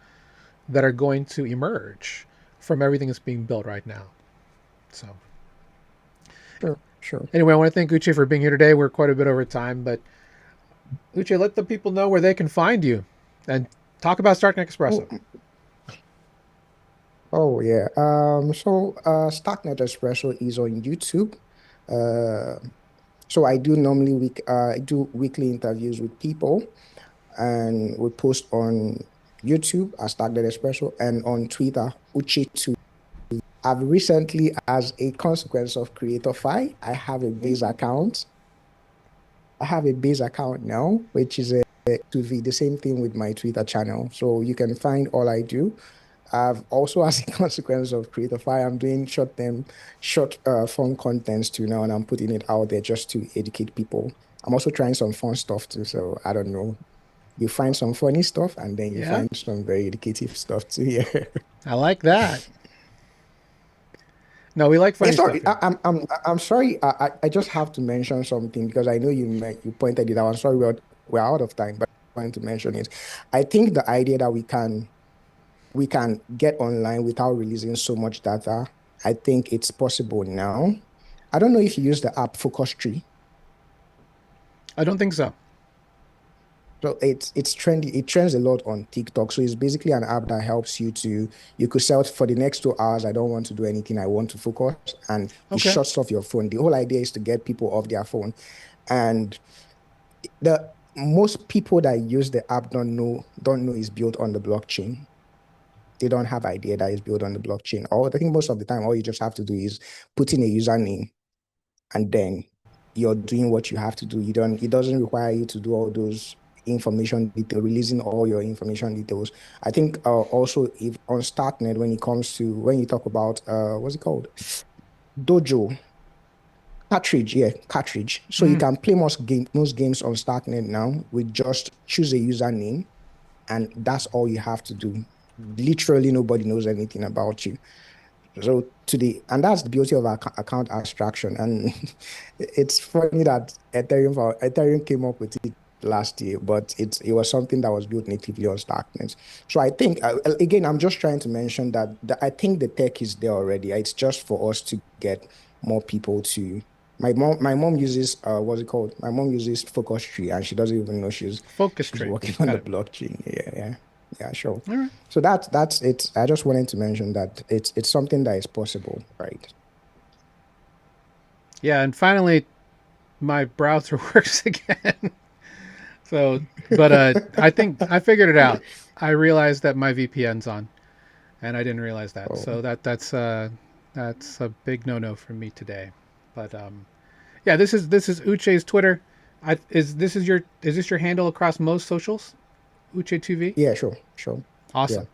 that are going to emerge from everything that's being built right now. So, Sure. Anyway, I want to thank Uche for being here today. We're quite a bit over time, but Uche, let the people know where they can find you and talk about Starknet Espresso. Oh yeah. So Starknet Espresso is on YouTube. So I do weekly interviews with people, and we post on YouTube as Starknet Espresso and on Twitter, Uche2. I've recently, as a consequence of CreatorFi, I have a base account. I have a base account now, which is to be the same thing with my Twitter channel. So you can find all I do. I've also, as a consequence of CreatorFi, I'm doing short form contents too now, and I'm putting it out there just to educate people. I'm also trying some fun stuff too. So I don't know. You find some funny stuff, and then you find some very educative stuff too. Yeah. I like that. No, we like funny stuff. I'm sorry. I just have to mention something because I know you pointed it out. I'm sorry we're out of time, but I want to mention it. I think the idea that we can get online without releasing so much data, I think it's possible now. I don't know if you use the app Focus Tree. I don't think so. So it's trendy. It trends a lot on TikTok. So it's basically an app that helps you could sell for the next 2 hours. I don't want to do anything. I want to focus, and it Okay. shuts off your phone. The whole idea is to get people off their phone, and the most people that use the app don't know it's built on the blockchain. They don't have idea that it's built on the blockchain. Or I think most of the time, all you just have to do is put in a username, and then you're doing what you have to do. It doesn't require you to do all those information detail, releasing all your information details. I think also if on Starknet, when it comes to when you talk about what's it called? Dojo. Cartridge, yeah, cartridge. So you can play most games on Starknet now with just choose a username, and that's all you have to do. Literally nobody knows anything about you. So and that's the beauty of account abstraction. And it's funny that Ethereum came up with it last year, but it was something that was built natively on Starknet. So I think again, I'm just trying to mention that I think the tech is there already. It's just for us to get more people to. My mom uses what's it called? My mom uses Focus Tree, and she doesn't even know Focus she's tree. working on Got the it. blockchain. Yeah, sure. All right. So that's it. I just wanted to mention that it's something that is possible, right? Yeah, and finally, my browser works again. So, but I think I figured it out. I realized that my VPN's on, and I didn't realize that. Oh, So that's a big no-no for me today. But yeah, this is Uche's Twitter. Is this your handle across most socials? Uche2V. yeah, sure. Yeah. Awesome.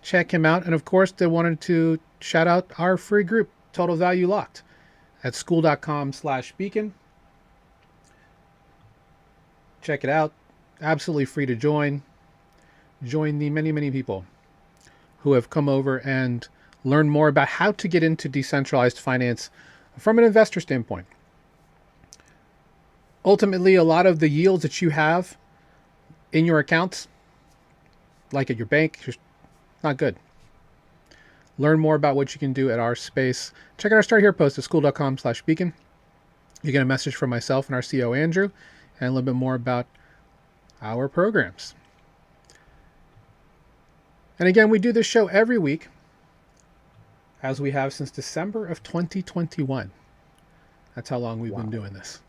Check him out, and of course, they wanted to shout out our free group, Total Value Locked, at school.com/beacon. Check it out. Absolutely free to join. Join the many, many people who have come over and learn more about how to get into decentralized finance from an investor standpoint. Ultimately, a lot of the yields that you have in your accounts, like at your bank, is not good. Learn more about what you can do at our space. Check out our Start Here post at school.com/beacon. You get a message from myself and our CEO, Andrew, and a little bit more about our programs. And again, we do this show every week, as we have since December of 2021. That's how long we've been doing this.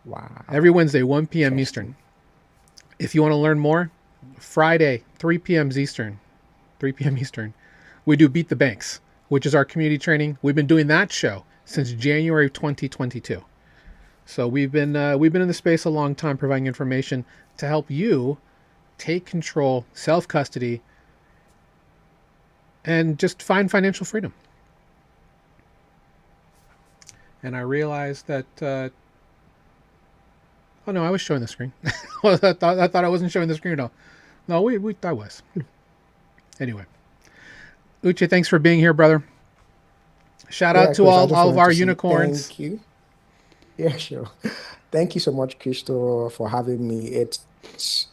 Wow. Every Wednesday, 1 p.m. Interesting. Eastern. If you want to learn more, Friday, 3 p.m. Eastern, we do Beat the Banks, which is our community training. We've been doing that show since January of 2022. So we've been in the space a long time, providing information to help you take control, self-custody, and just find financial freedom. And I realized that oh no, I was showing the screen. I thought I wasn't showing the screen at all. No, I was. Anyway, Uche, thanks for being here, brother. Shout out to Chris, I all just of wanted our to say unicorns. thank you. Yeah, sure. Thank you so much, Crystal, for having me.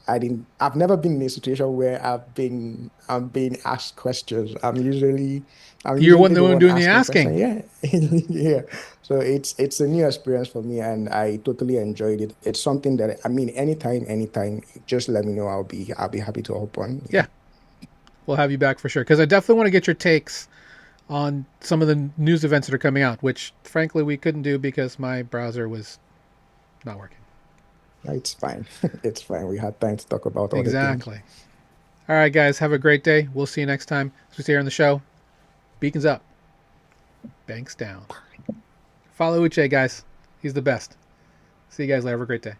I've never been in a situation where I'm being asked questions. I'm You're usually the the one one doing the asking asking. questions. Yeah. Yeah. So it's a new experience for me, and I totally enjoyed it. It's something that I mean, anytime, just let me know. I'll be happy to hop on. Yeah. Yeah, we'll have you back for sure. Because I definitely want to get your takes on some of the news events that are coming out, which frankly we couldn't do because my browser was not working. It's fine. It's fine. We had time to talk about other things. Exactly. All right, guys, have a great day. We'll see you next time. As we say here on the show, beacons up, banks down. Follow Uche, guys. He's the best. See you guys later. Have a great day.